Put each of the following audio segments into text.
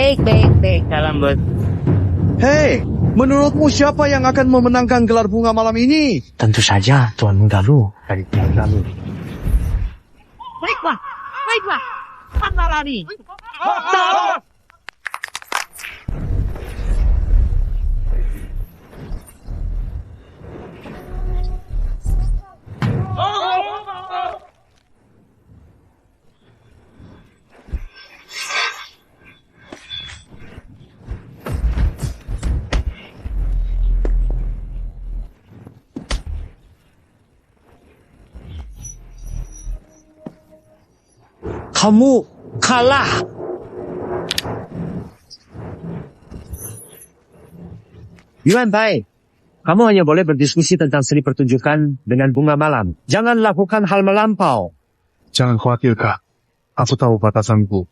Baik, dalam bot. Hei, menurutmu siapa yang akan memenangkan gelar bunga malam ini? Tentu saja Tuan Menggalu dari Tuan Galuh. Baiklah. Mana lari? Kamu kalah. Yuan Bai, kamu hanya boleh berdiskusi tentang seni pertunjukan dengan bunga malam. Jangan lakukan hal melampau. Jangan khawatir, Kak. Aku tahu batasanku.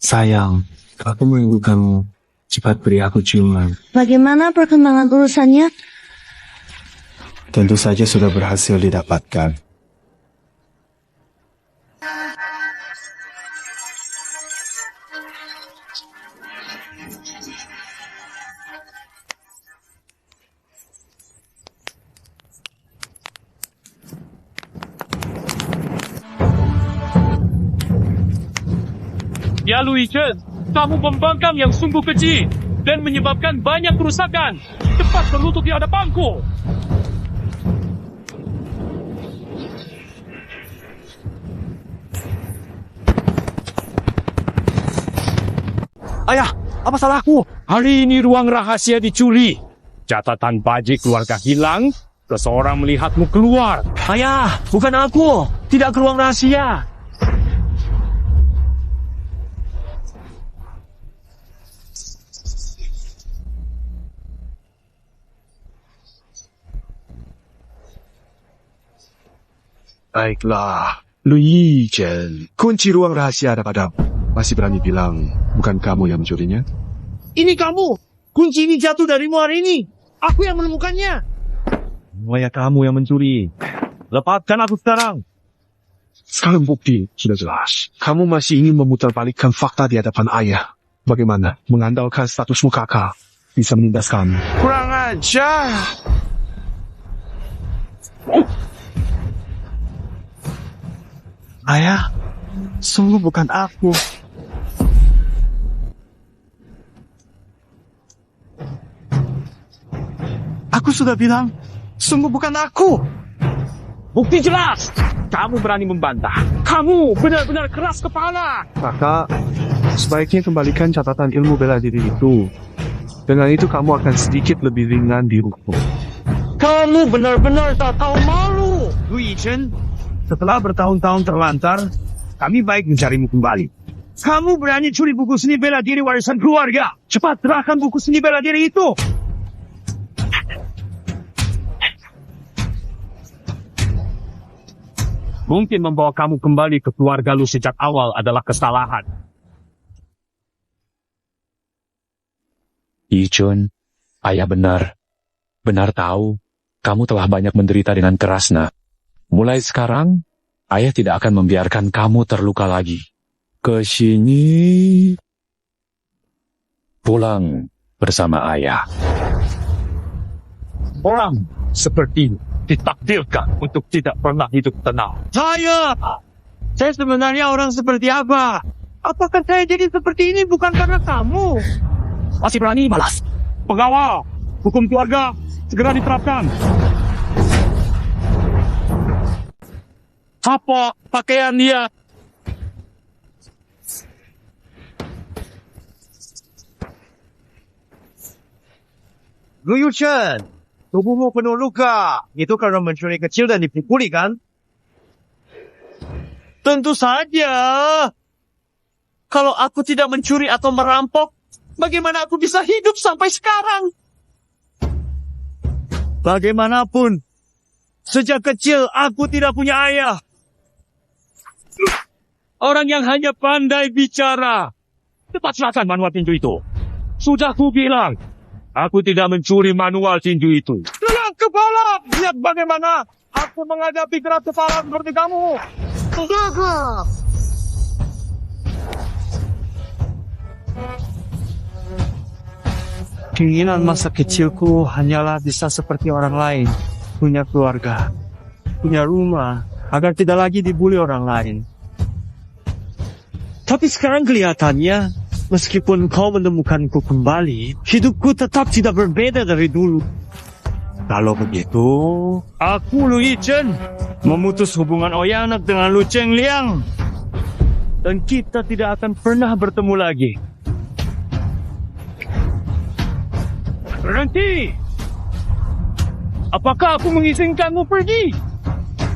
Sayang, aku menunggu kamu. Cepat beri aku ciuman. Bagaimana perkembangan urusannya? Tentu saja sudah berhasil didapatkan. Ya Lui Chen, kamu pembangkang yang sungguh keji dan menyebabkan banyak kerusakan. Cepat berlutut di hadapanku. Ayah, apa salahku? Hari ini ruang rahasia dicuri. Catatan baji keluarga hilang. Seseorang melihatmu keluar. Ayah, bukan aku. Tidak ke ruang rahasia. Baiklah, Lui Chen. Kunci ruang rahasia ada padamu. Masih berani bilang, bukan kamu yang mencurinya? Ini kamu. Kunci ini jatuh darimu hari ini. Aku yang menemukannya. Semuanya kamu yang mencuri. Lepaskan aku sekarang. Sekarang bukti sudah jelas. Kamu masih ingin memutarbalikkan fakta di hadapan ayah. Bagaimana mengandalkan statusmu kakak bisa menindas kamu? Kurang ajar. Ayah, sungguh bukan aku. Aku sudah bilang, sungguh bukan aku. Bukti jelas. Kamu berani membantah. Kamu benar-benar keras kepala. Kakak, sebaiknya kembalikan catatan ilmu bela diri itu. Dengan itu kamu akan sedikit lebih ringan dihukum. Kamu benar-benar tak tahu malu. Lui Chen, setelah bertahun-tahun terlantar, kami baik mencarimu kembali. Kamu berani curi buku seni bela diri warisan keluarga. Cepat serahkan buku seni bela diri itu. Mungkin membawa kamu kembali ke keluarga lu sejak awal adalah kesalahan. Yichun, ayah benar. Benar tahu, kamu telah banyak menderita dengan keras, nak. Mulai sekarang, ayah tidak akan membiarkan kamu terluka lagi. Ke sini. Pulang bersama ayah. Orang seperti ditakdirkan untuk tidak pernah hidup tenang. Saya sebenarnya orang seperti apa? Apakah saya jadi seperti ini bukan karena kamu? Masih berani balas. Pengawal, hukum keluarga segera diterapkan. Apa pakaian dia? Lui Chen, tubuhmu penuh luka. Itu karena mencuri kecil dan dipukuli, kan? Tentu saja. Kalau aku tidak mencuri atau merampok, bagaimana aku bisa hidup sampai sekarang? Bagaimanapun, Sejak kecil aku tidak punya ayah. Orang yang hanya pandai bicara. Cepat serahkan manual tinju itu. Sudah ku bilang, aku tidak mencuri manual tinju itu. Lihat kepala, lihat bagaimana aku menghadapi keras kepala seperti kamu. Keinginan masa kecilku hanyalah bisa seperti orang lain. Punya keluarga, punya rumah, agar tidak lagi dibully orang lain. Tapi sekarang kelihatannya, meskipun kau menemukanku kembali, hidupku tetap tidak berbeda dari dulu. Kalau begitu, aku Lu Yichen memutus hubungan Oyanak dengan Lu Chengliang. Dan kita tidak akan pernah bertemu lagi. Berhenti! Apakah aku mengizinkanmu pergi?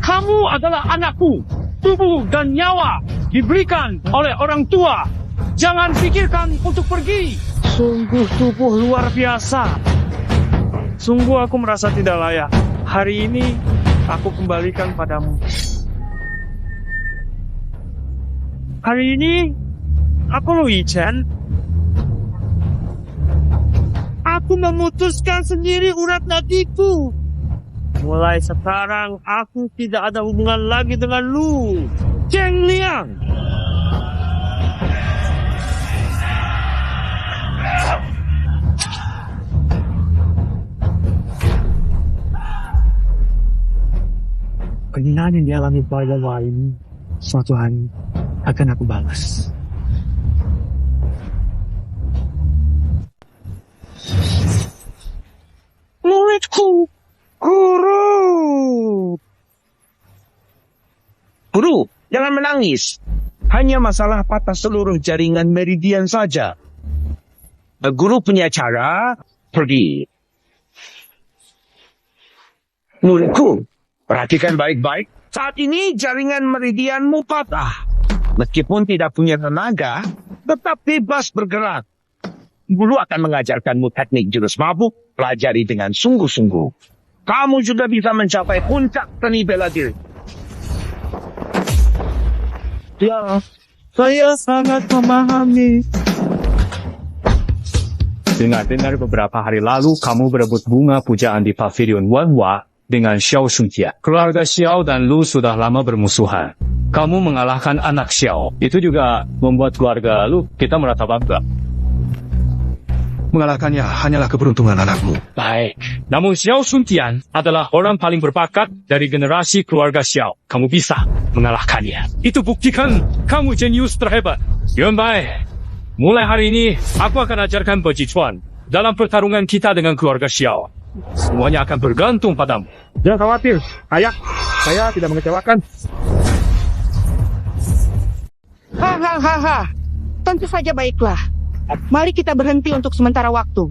Kamu adalah anakku. Tubuh dan nyawa diberikan oleh orang tua. Jangan pikirkan untuk pergi. Sungguh tubuh luar biasa. Sungguh aku merasa tidak layak. Hari ini aku kembalikan padamu. Hari ini aku Lu Yichen. Aku memutuskan sendiri urat nadiku. Mulai sekarang aku tidak ada hubungan lagi dengan Lu Chengliang. Kehinaan yang dialami pada lain suatu hari akan aku balas. Muridku, Guru! Guru, jangan menangis. Hanya masalah patah seluruh jaringan meridian saja. Guru punya cara, pergi. Muridku, perhatikan baik-baik. Saat ini jaringan meridianmu patah. Meskipun tidak punya tenaga, tetap bebas bergerak. Guru akan mengajarkanmu teknik jurus mabuk, pelajari dengan sungguh-sungguh. Kamu sudah bisa mencapai puncak seni bela diri. Ya, saya sangat memahami. Dengar-dengar beberapa hari lalu kamu berebut bunga pujaan di pavilion Wanhua dengan Xiao Shunjia. Keluarga Xiao dan Lu sudah lama bermusuhan. Kamu mengalahkan anak Xiao. Itu juga membuat keluarga Lu kita merasa bangga. Mengalahkannya hanyalah keberuntungan anakmu. Baik. Namun Xiao Shuntian adalah orang paling berbakat dari generasi keluarga Xiao. Kamu bisa mengalahkannya. Itu buktikan kamu jenius terhebat. Yuan Bai, mulai hari ini aku akan ajarkan Beji Chuan dalam pertarungan kita dengan keluarga Xiao. Semuanya akan bergantung padamu. Jangan khawatir, ayah. Saya tidak mengecewakan. Hahaha. Tentu saja baiklah. Mari kita berhenti untuk sementara waktu.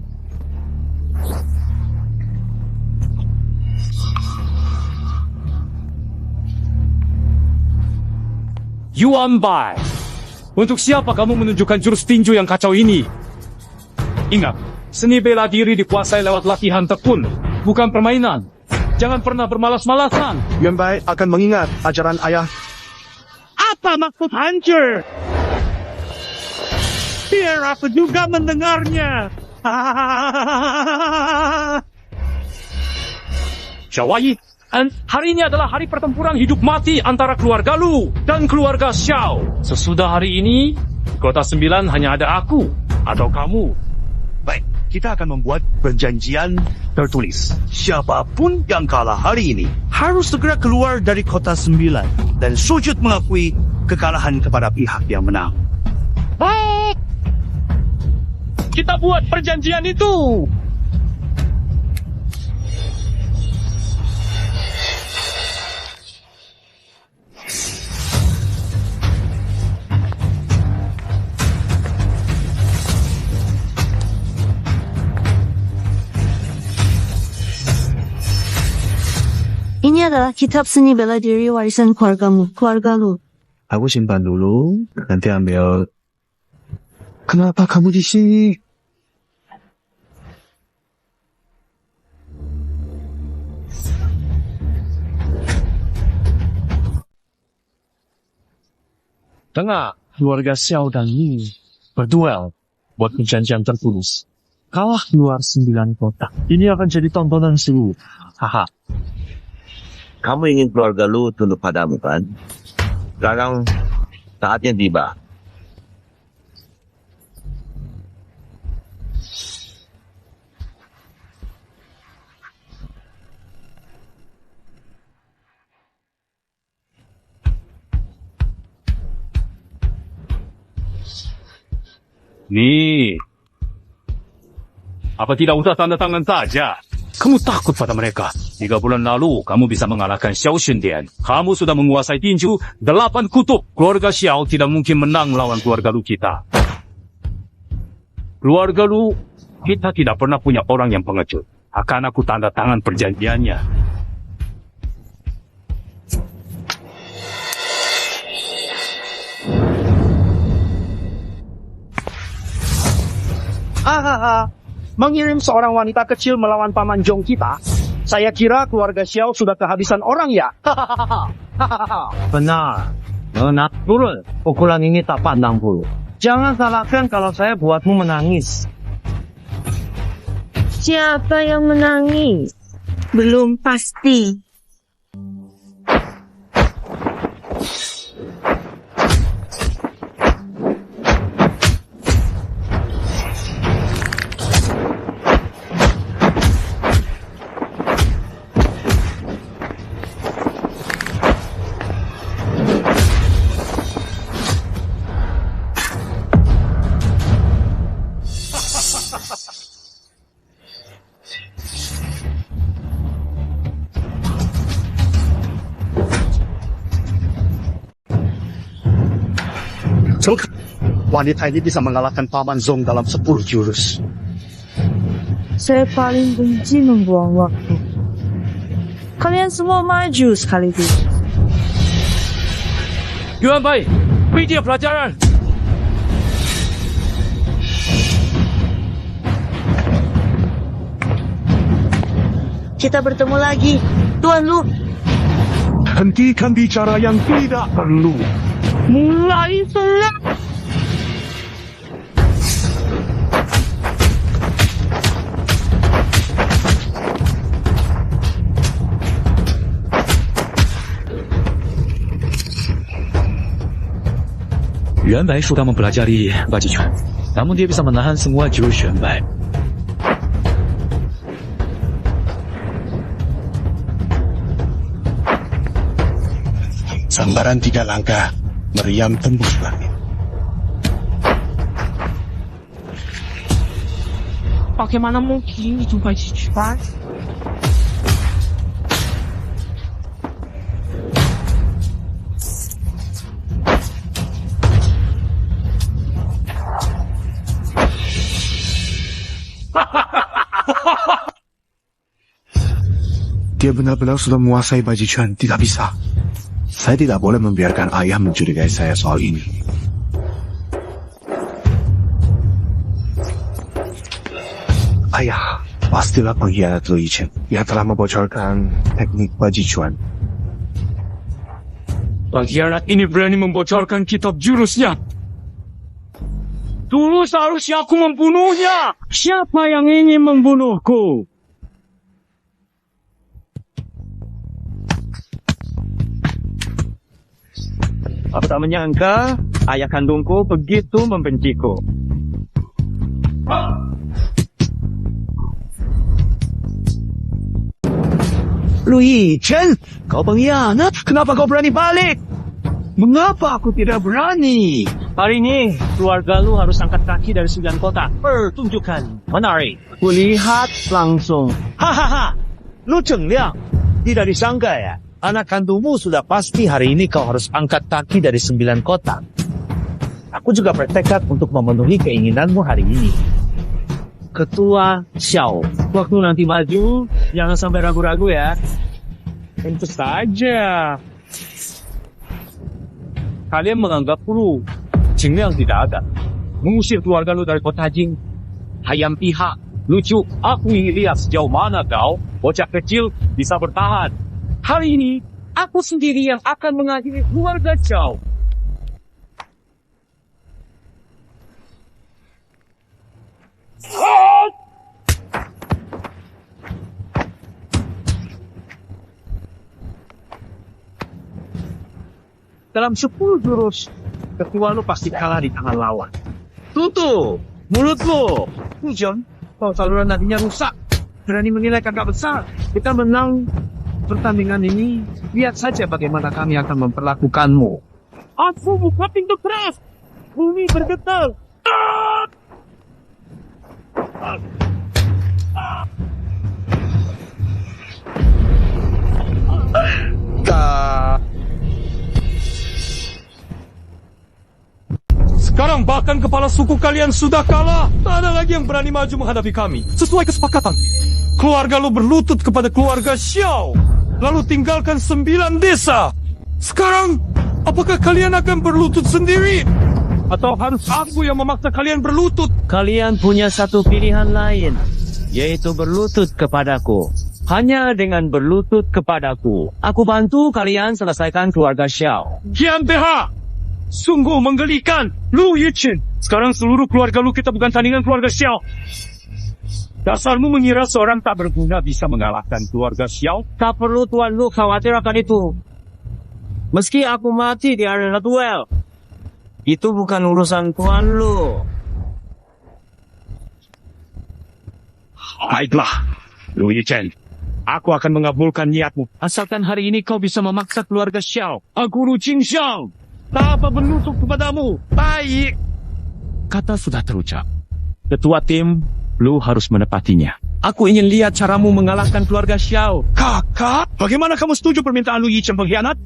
Yuan Bai, untuk siapa kamu menunjukkan jurus tinju yang kacau ini? Ingat, seni bela diri dikuasai lewat latihan tekun, bukan permainan. Jangan pernah bermalas-malasan. Yuan Bai akan mengingat ajaran ayah. Apa maksud hancur? Biar aku juga mendengarnya. Xiaowai, hari ini adalah hari pertempuran hidup mati antara keluarga Lu dan keluarga Xiao. Sesudah hari ini, Kota 9 hanya ada aku atau kamu. Baik, kita akan membuat perjanjian tertulis. Siapapun yang kalah hari ini harus segera keluar dari Kota 9 dan sujud mengakui kekalahan kepada pihak yang menang. Baik. Kita buat perjanjian itu. Ini adalah kitab seni bela diri warisan keluargamu, keluarga Lu. Aku simpan dulu, nanti ambil. Kenapa kamu di sini? Tengah, keluarga Xiao dan Yi berduel buat perjanjian tertulis. Kalah keluar 9 kotak. Ini akan jadi tontonan seru. Haha. Kamu ingin keluarga lu tunduk padamu kan? Sekarang saatnya tiba. Nih, apa tidak usah tanda tangan saja? Kamu takut pada mereka. 3 bulan lalu, kamu bisa mengalahkan Xiao Shundian. Kamu sudah menguasai tinju 8 kutub. Keluarga Xiao tidak mungkin menang lawan keluarga Lu kita. Keluarga Lu, kita tidak pernah punya orang yang pengecut. Akan aku tanda tangan perjanjiannya. Hahaha, mengirim seorang wanita kecil melawan paman Jong kita. Saya kira keluarga Xiao sudah kehabisan orang ya. Benar. Nak turun. Pukulan ini tak pandang bulu. Jangan salahkan kalau saya buatmu menangis. Siapa yang menangis? Belum pasti. Wanita ini bisa mengalahkan paman Zong dalam 10 jurus. Saya paling benci membuang waktu. Kalian semua maju sekaligus. Yuan Bai, beri dia pelajaran. Kita bertemu lagi, Tuan Lu. Hentikan bicara yang tidak perlu. Mulai selang. Yuan Bai sudah mempelajari Baji Chuan, namun dia bisa menahan semua jurus Yuan Bai. Sambaran 3 langkah, meriam tembus langit. Bagaimana mungkin dijumpai cepat? Dia benar-benar sudah menguasai Baji Chuan, tidak bisa. Saya tidak boleh membiarkan ayah mencurigai saya soal ini. Ayah, pastilah pengkhianat Lu Yichen yang telah membocorkan teknik Baji Chuan. Pengkhianat ini berani membocorkan kitab jurusnya. Dulu seharusnya aku membunuhnya. Siapa yang ingin membunuhku? Aku tak menyangka ayah kandungku begitu membenciku. Lu Yichen, kau pengkhianat. Kenapa kau berani balik? Mengapa aku tidak berani? Hari ini, keluarga Lu harus angkat kaki dari 9 kota. Pertunjukan menarik. Kulihat langsung. Hahaha, Lu Chengliang, tidak disangka ya? Anak kandungmu sudah pasti hari ini kau harus angkat kaki dari 9 kota. Aku juga bertekad untuk memenuhi keinginanmu hari ini. Ketua Xiao, waktu nanti maju, jangan sampai ragu-ragu ya. Tentu saja. Kalian menganggap Lu Qingliang tidak ada. Mengusir keluarga Lu dari kota Jing. Hayam pihak. Lucu, aku ingin lihat sejauh mana kau, bocah kecil, bisa bertahan. Hari ini, aku sendiri yang akan mengakhiri keluarga Xiao. Dalam 10 jurus, ketua lu pasti kalah di tangan lawan. Tutup mulut lu. John, kalau saluran nadinya rusak, berani menilai kakak besar. Kita menang pertandingan ini, lihat saja bagaimana kami akan memperlakukanmu. Aku buka pintu keras. Bumi bergetar. Sekarang bahkan kepala suku kalian sudah kalah. Tak ada lagi yang berani maju menghadapi kami. Sesuai kesepakatan, keluarga lu berlutut kepada keluarga Xiao, lalu tinggalkan 9 desa. Sekarang, apakah kalian akan berlutut sendiri? Atau harus aku yang memaksa kalian berlutut? Kalian punya satu pilihan lain, yaitu berlutut kepadaku. Hanya dengan berlutut kepadaku, aku bantu kalian selesaikan keluarga Xiao. Kian Beha, sungguh menggelikan. Lu Yichen, sekarang seluruh keluarga lu kita bukan tandingan keluarga Xiao. Dasarmu mengira seorang tak berguna bisa mengalahkan keluarga Xiao? Tak perlu Tuan Lu khawatir akan itu. Meski aku mati di arena duel, itu bukan urusan Tuan Lu. Baiklah, Lu Yichen. Aku akan mengabulkan niatmu. Asalkan hari ini kau bisa memaksa keluarga Xiao. Aku Lu Qingxiang. Tak apa berlutut kepadamu. Baik. Kata sudah terucap. Ketua tim, Lu harus menepatinya. Aku ingin lihat caramu mengalahkan keluarga Xiao. Kakak, bagaimana kamu setuju permintaan Lu Yichen pengkhianat?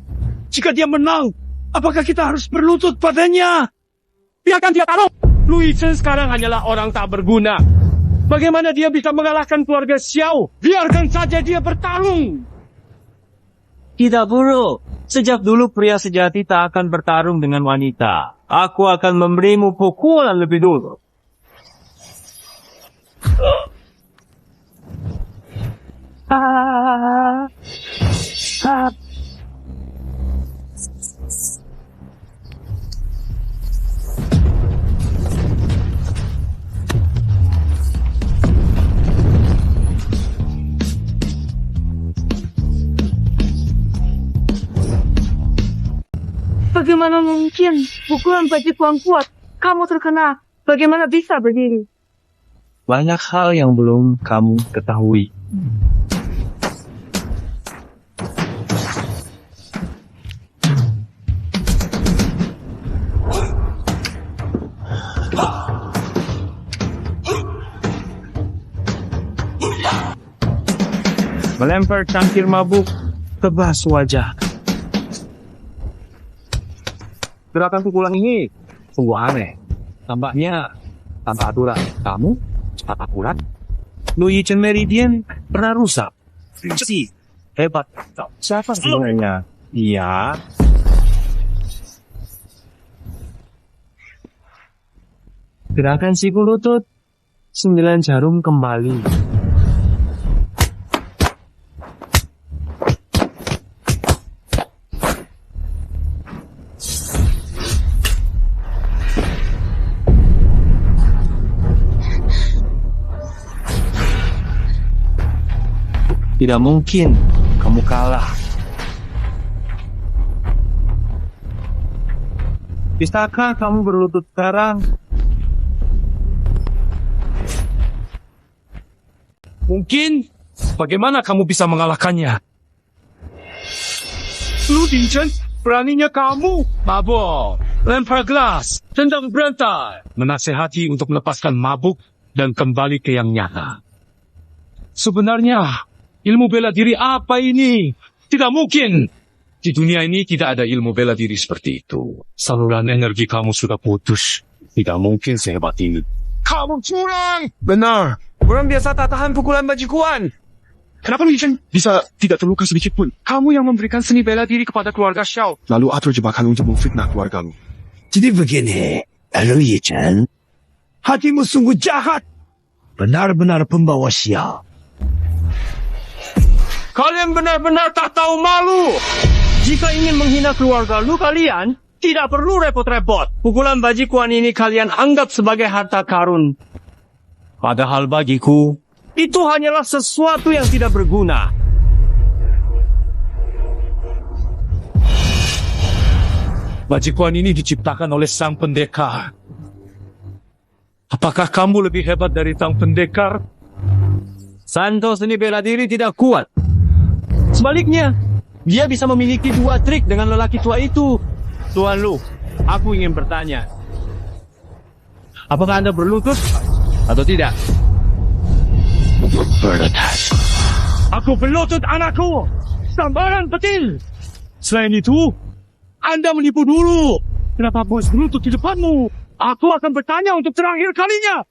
Jika dia menang, apakah kita harus berlutut padanya? Biarkan dia taruh. Lu Yichen sekarang hanyalah orang tak berguna. Bagaimana dia bisa mengalahkan keluarga Xiao? Biarkan saja dia bertarung. Tidak buruk. Sejak dulu pria sejati tak akan bertarung dengan wanita. Aku akan memberimu pukulan lebih dulu. Bagaimana mungkin pukulan baju kuang kuat? Kamu terkena. Bagaimana bisa berdiri? Banyak hal yang belum kamu ketahui. Melempar cangkir mabuk, tebas wajah. Gerakan pukulan ini sungguh aneh. Tampaknya tanpa aturan. Kamu cepat akurat. Lu Yichen Meridian pernah rusak. Si hebat. Siapa sebenarnya? Iya. Gerakan siku lutut 9 jarum kembali. Tidak mungkin kamu kalah. Bisakah kamu berlutut sekarang? Mungkin. Bagaimana kamu bisa mengalahkannya? Lu Yichen, beraninya kamu. Mabuk, lempar gelas, tendang berantai. Menasehati untuk melepaskan mabuk dan kembali ke yang nyata. Sebenarnya, ilmu bela diri apa ini? Tidak mungkin. Di dunia ini tidak ada ilmu bela diri seperti itu. Saluran energi kamu sudah putus. Tidak mungkin sehebat ini. Kamu curang! Benar. Orang biasa tak tahan pukulan bajikuan. Kenapa Lu Yichen? Bisa tidak terluka sedikit pun. Kamu yang memberikan seni bela diri kepada keluarga Xiao. Lalu atur jebakan untuk memfitnah keluargamu. Jadi begini, Lu Yichen. Hatimu sungguh jahat. Benar-benar pembawa sial. Kalian benar-benar tak tahu malu. Jika ingin menghina keluarga lu kalian, tidak perlu repot-repot. Pukulan bajikuan ini kalian anggap sebagai harta karun. Padahal bagiku, itu hanyalah sesuatu yang tidak berguna. Bajikuan ini diciptakan oleh sang pendekar. Apakah kamu lebih hebat dari sang pendekar? Santo seni bela diri tidak kuat. Sebaliknya, dia bisa memiliki 2 trik dengan lelaki tua itu. Tuan Lu, aku ingin bertanya. Apakah Anda berlutut atau tidak? Aku berlutut, anakku. Sambaran petil. Selain itu, Anda menipu dulu. Kenapa bos berlutut di depanmu? Aku akan bertanya untuk terakhir kalinya.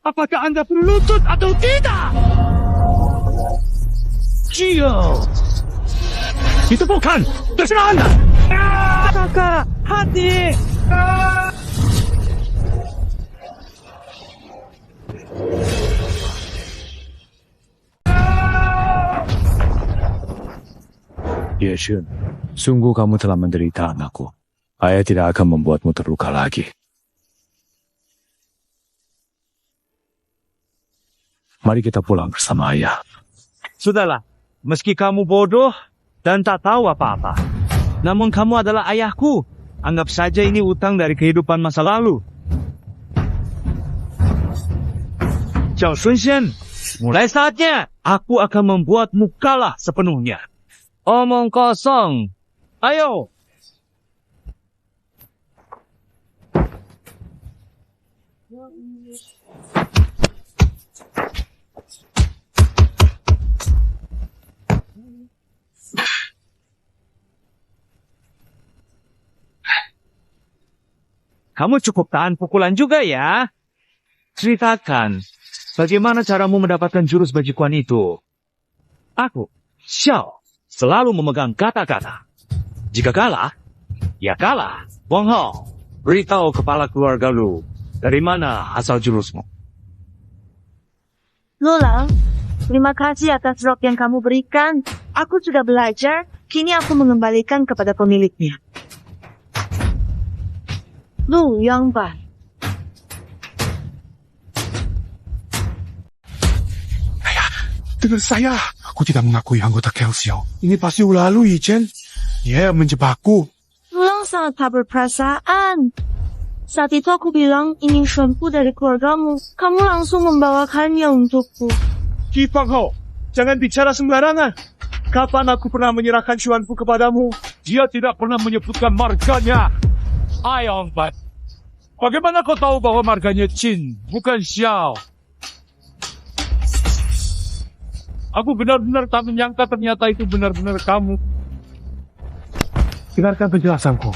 Apakah Anda berlutut atau tidak? Gio. Itu bukan. Terserah Anda. Kakak, hati. Ye Shun, sungguh kamu telah menderita anakku. Ayah tidak akan membuatmu terluka lagi. Mari kita pulang bersama ayah. Sudahlah, meski kamu bodoh dan tak tahu apa-apa. Namun kamu adalah ayahku. Anggap saja ini utang dari kehidupan masa lalu. Zhao Shunxian, mulai saatnya aku akan membuatmu kalah sepenuhnya. Omong kosong. Ayo. Kamu cukup tahan pukulan juga ya. Ceritakan, bagaimana caramu mendapatkan jurus bajikuan itu? Aku, Xiao, selalu memegang kata-kata. Jika kalah, ya kalah. Wang Hao, beritahu kepala keluarga lu, dari mana asal jurusmu? Lulang, terima kasih atas rok yang kamu berikan. Aku sudah belajar, kini aku mengembalikan kepada pemiliknya. Lu Yang Ban. Dengar saya. Aku tidak mengakui anggota Kelsiao. Ini pasti ulah lu, Yichen. Dia menjebakku. Lulang sangat tak berperasaan. Saat itu aku bilang ini syampu dari keluargamu. Kamu langsung membawakannya untukku. Qi Fanghao, jangan bicara sembarangan. Kapan aku pernah menyerahkan syuanku kepadamu? Dia tidak pernah menyebutkan marganya. Ayong Bat, bagaimana kau tahu bahwa marganya Qin, bukan Xiao? Aku benar-benar tak menyangka ternyata itu benar-benar kamu. Dengarkan penjelasanku.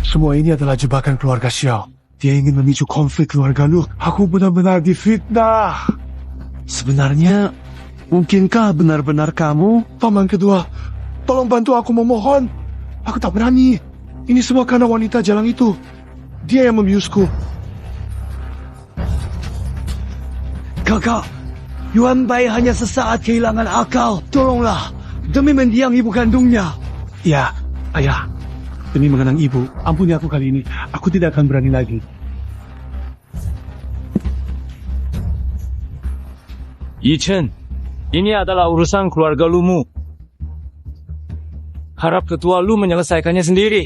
Semua ini adalah jebakan keluarga Xiao. Dia ingin memicu konflik keluarga lu. Aku benar-benar difitnah. Sebenarnya, mungkinkah benar-benar kamu? Paman kedua, tolong bantu aku memohon. Aku tak berani. Ini semua karena wanita jalang itu. Dia yang membiusku. Kakak, Yuan Bai hanya sesaat kehilangan akal. Tolonglah, demi mendiang ibu kandungnya. Ya, ayah. Demi mengenang ibu, ampuni aku kali ini. Aku tidak akan berani lagi. Yichen, ini adalah urusan keluarga lumu. Harap ketua lu menyelesaikannya sendiri.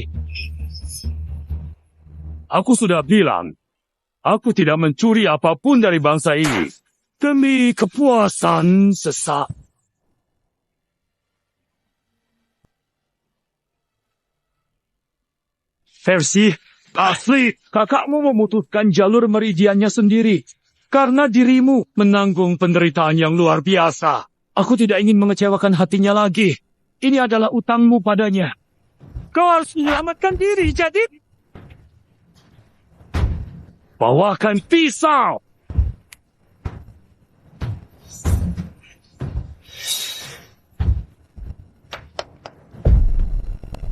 Aku sudah bilang, aku tidak mencuri apapun dari bangsa ini. Demi kepuasan sesak. Versi asli, kakakmu memutuskan jalur meridiannya sendiri. Karena dirimu menanggung penderitaan yang luar biasa. Aku tidak ingin mengecewakan hatinya lagi. Ini adalah utangmu padanya. Kau harus menyelamatkan diri, jadi... bawakan pisau.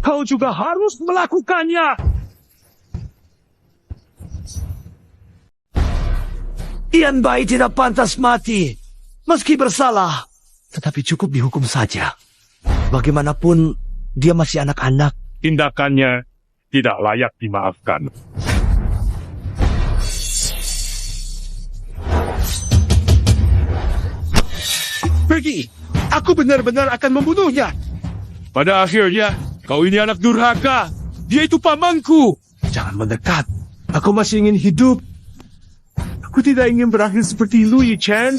Kau juga harus melakukannya. Yan Bai tidak pantas mati. Meski bersalah, tetapi cukup dihukum saja. Bagaimanapun, dia masih anak-anak. Tindakannya tidak layak dimaafkan. Pergi! Aku benar-benar akan membunuhnya. Pada akhirnya, kau ini anak durhaka. Dia itu pamanku. Jangan mendekat. Aku masih ingin hidup. Aku tidak ingin berakhir seperti Lu Yichen.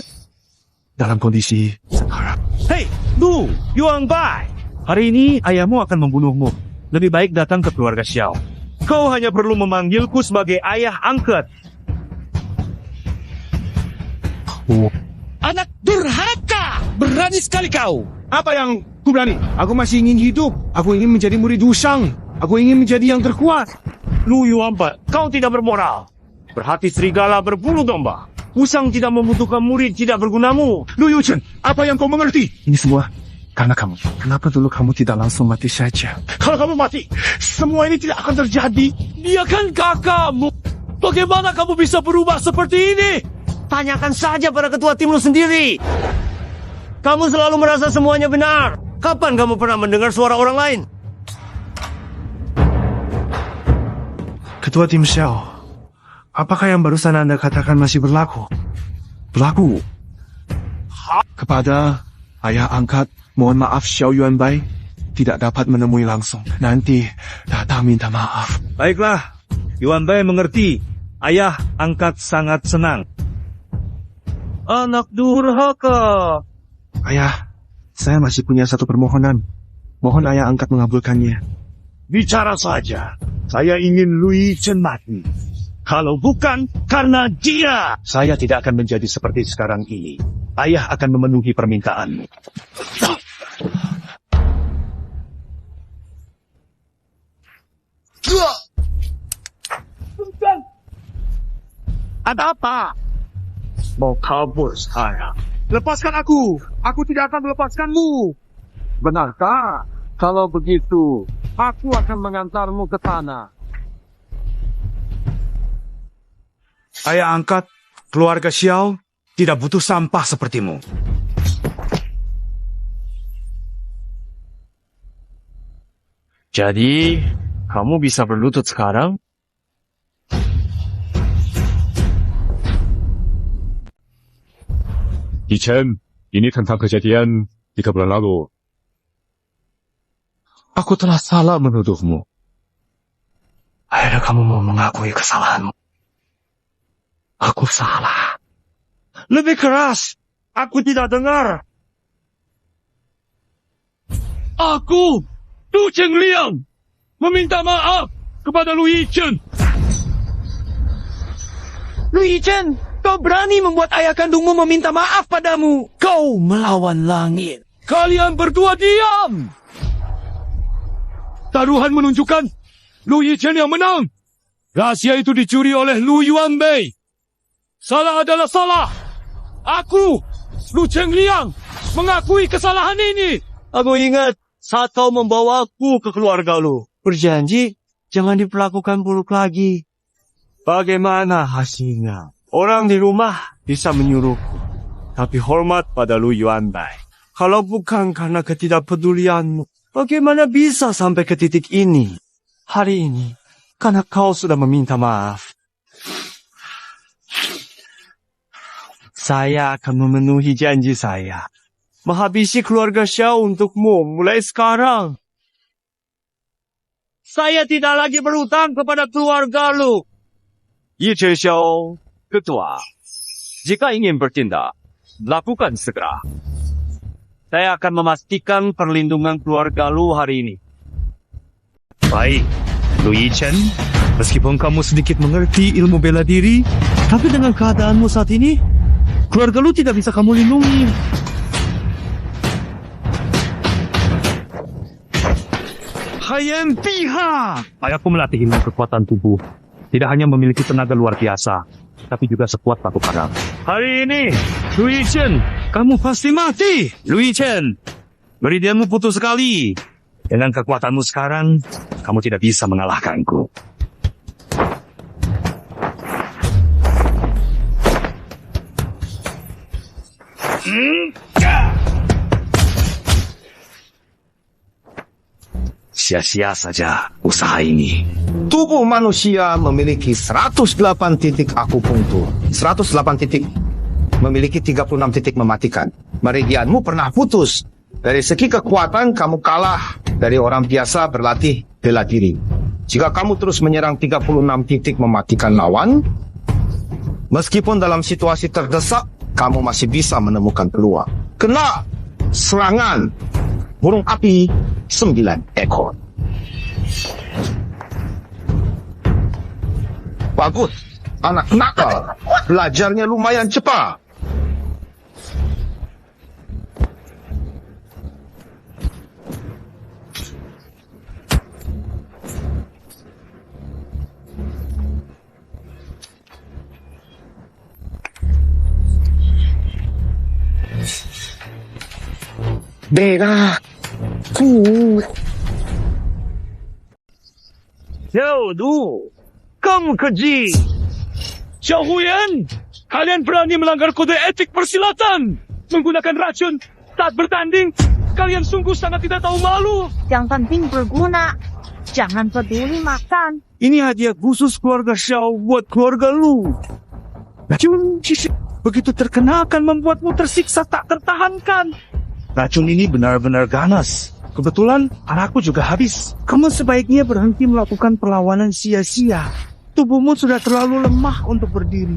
Dalam kondisi sekarang. Hei, Lu Yuanbai. Hari ini ayahmu akan membunuhmu. Lebih baik datang ke keluarga Xiao. Kau hanya perlu memanggilku sebagai ayah angkat. Anak durhaka! Berani sekali kau! Apa yang ku berani? Aku masih ingin hidup. Aku ingin menjadi murid Wusang. Aku ingin menjadi yang terkuat. Lu Yuanbai, kau tidak bermoral. Berhati serigala berbulu domba. Wusang tidak membutuhkan murid tidak bergunamu. Lu Yuchen, apa yang kau mengerti? Ini semua karena kamu. Kenapa dulu kamu tidak langsung mati saja? Kalau kamu mati, semua ini tidak akan terjadi. Dia kan kakakmu. Bagaimana kamu bisa berubah seperti ini? Tanyakan saja pada ketua tim lu sendiri. Kamu selalu merasa semuanya benar. Kapan kamu pernah mendengar suara orang lain? Ketua tim Xiao, apakah yang barusan Anda katakan masih berlaku? Berlaku? Kepada ayah angkat, mohon maaf Xiao Yuanbai, tidak dapat menemui langsung. Nanti datang minta maaf. Baiklah, Yuanbai mengerti. Ayah angkat sangat senang. Anak durhaka. Ayah, saya masih punya satu permohonan. Mohon ayah angkat mengabulkannya. Bicara saja. Saya ingin Lu Yichen mati. Kalau bukan karena dia, Saya tidak akan menjadi seperti sekarang ini. Ayah akan memenuhi permintaanmu. ada apa? Mau kabur saya. Lepaskan aku. Aku tidak akan melepaskanmu. Benarkah? Kalau begitu, aku akan mengantarmu ke tanah. Ayah angkat, keluarga Xiao tidak butuh sampah sepertimu. Jadi, kamu bisa berlutut sekarang? Yichen, ini tentang kejadian 3 bulan lalu. Aku telah salah menuduhmu. Akhirnya kamu mau mengakui kesalahanmu. Aku salah. Lebih keras. Aku tidak dengar. Aku, Lu Chengliang, meminta maaf kepada Lu Yichen. Lu Yichen, kau berani membuat ayah kandungmu meminta maaf padamu. Kau melawan langit. Kalian berdua diam. Taruhan menunjukkan Lu Yichen yang menang. Rahasia itu dicuri oleh Lu Yuanbai. Salah adalah salah. Aku, Lu Chengliang, mengakui kesalahan ini. Aku ingat saat kau membawa aku ke keluarga lu. Berjanji jangan diperlakukan buruk lagi. Bagaimana hasilnya? Orang di rumah bisa menyuruhku. Tapi hormat pada Lu Yuanbai. Kalau bukan karena ketidakpedulianmu, bagaimana bisa sampai ke titik ini? Hari ini, karena kau sudah meminta maaf. Saya akan memenuhi janji saya. Menghabisi keluarga Xiao untukmu mulai sekarang. Saya tidak lagi berhutang kepada keluarga lu. Yichen Xiao, ketua. Jika ingin bertindak, lakukan segera. Saya akan memastikan perlindungan keluarga lu hari ini. Baik, Lu Yichen. Meskipun kamu sedikit mengerti ilmu bela diri, tapi dengan keadaanmu saat ini, keluarga lu tidak bisa kamu lindungi. Hayen Piha. Ayahku melatih ilmu kekuatan tubuh. Tidak hanya memiliki tenaga luar biasa, tapi juga sekuat batu karang. Hari ini, Lu Yichen, kamu pasti mati. Lu Yichen, meridianmu putus sekali. Dengan kekuatanmu sekarang, kamu tidak bisa mengalahkanku. Sia-sia saja usaha ini. Tubuh manusia memiliki 108 titik akupunktur. 108 titik memiliki 36 titik mematikan. Meridianmu pernah putus. Dari segi kekuatan kamu kalah dari orang biasa berlatih bela diri. Jika kamu terus menyerang 36 titik mematikan lawan, meskipun dalam situasi terdesak, kamu masih bisa menemukan peluang. Kena serangan burung api 9 ekor. Bagus, anak nakal. Belajarnya lumayan cepat. Bega. Kamu keji. Xiao Huyan, kalian berani melanggar kode etik persilatan. Menggunakan racun saat bertanding. Kalian sungguh sangat tidak tahu malu. Yang penting berguna. Jangan peduli makan. Ini hadiah khusus keluarga Xiao buat keluarga lu. Racun begitu terkena akan membuatmu tersiksa tak tertahankan. Racun ini benar-benar ganas. Kebetulan anakku juga habis. Kamu sebaiknya berhenti melakukan perlawanan sia-sia. Tubuhmu sudah terlalu lemah untuk berdiri.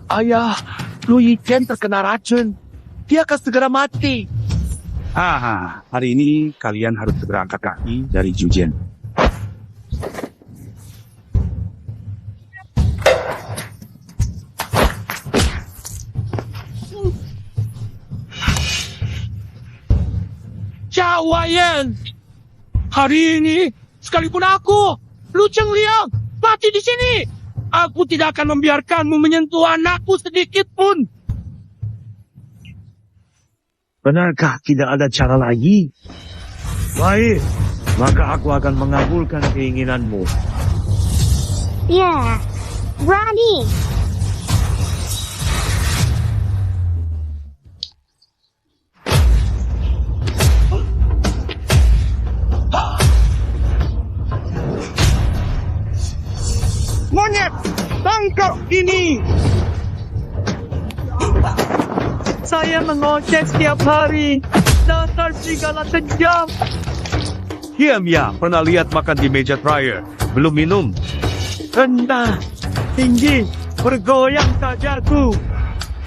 Ayah, Lu Yichen terkena racun. Dia akan segera mati. Hari ini kalian harus segera angkat kaki dari Jujen. Xiao Huyan, hari ini sekalipun aku, Lu Chengliang, mati di sini. Aku tidak akan membiarkanmu menyentuh anakku sedikit pun. Benarkah tidak ada cara lagi? Baik, maka aku akan mengabulkan keinginanmu. Ya, berani. Monyet, tangkap ini! Saya mengoceh setiap hari. Dasar serigala kejam. Diam ya, pernah lihat makan di meja dryer. Belum minum. Rendah, tinggi, bergoyang saja tuh.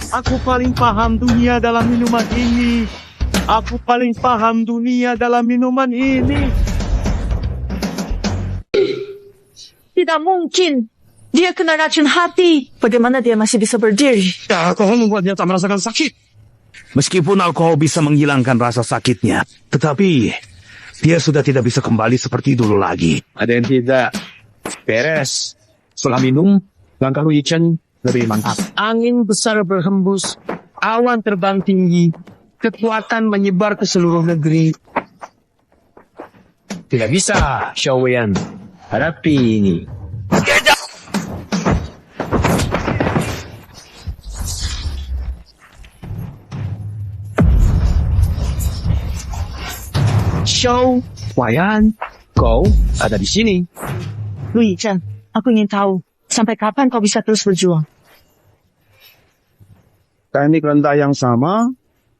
Aku paling paham dunia dalam minuman ini. Aku paling paham dunia dalam minuman ini. Tidak mungkin. Dia kena racun hati. Bagaimana dia masih bisa berdiri? Alkohol membuatnya tak merasakan sakit. Meskipun alkohol bisa menghilangkan rasa sakitnya, tetapi dia sudah tidak bisa kembali seperti dulu lagi. Ada yang tidak beres. Setelah minum, langkah Lu Yichen lebih mantap. Angin besar berhembus. Awan terbang tinggi. Kekuatan menyebar ke seluruh negeri. Tidak bisa, Xiao Huyan. Hadapi ini. Xiao Huyan, kau ada di sini. Lu Yichen, aku ingin tahu. Sampai kapan kau bisa terus berjuang? Teknik rendah yang sama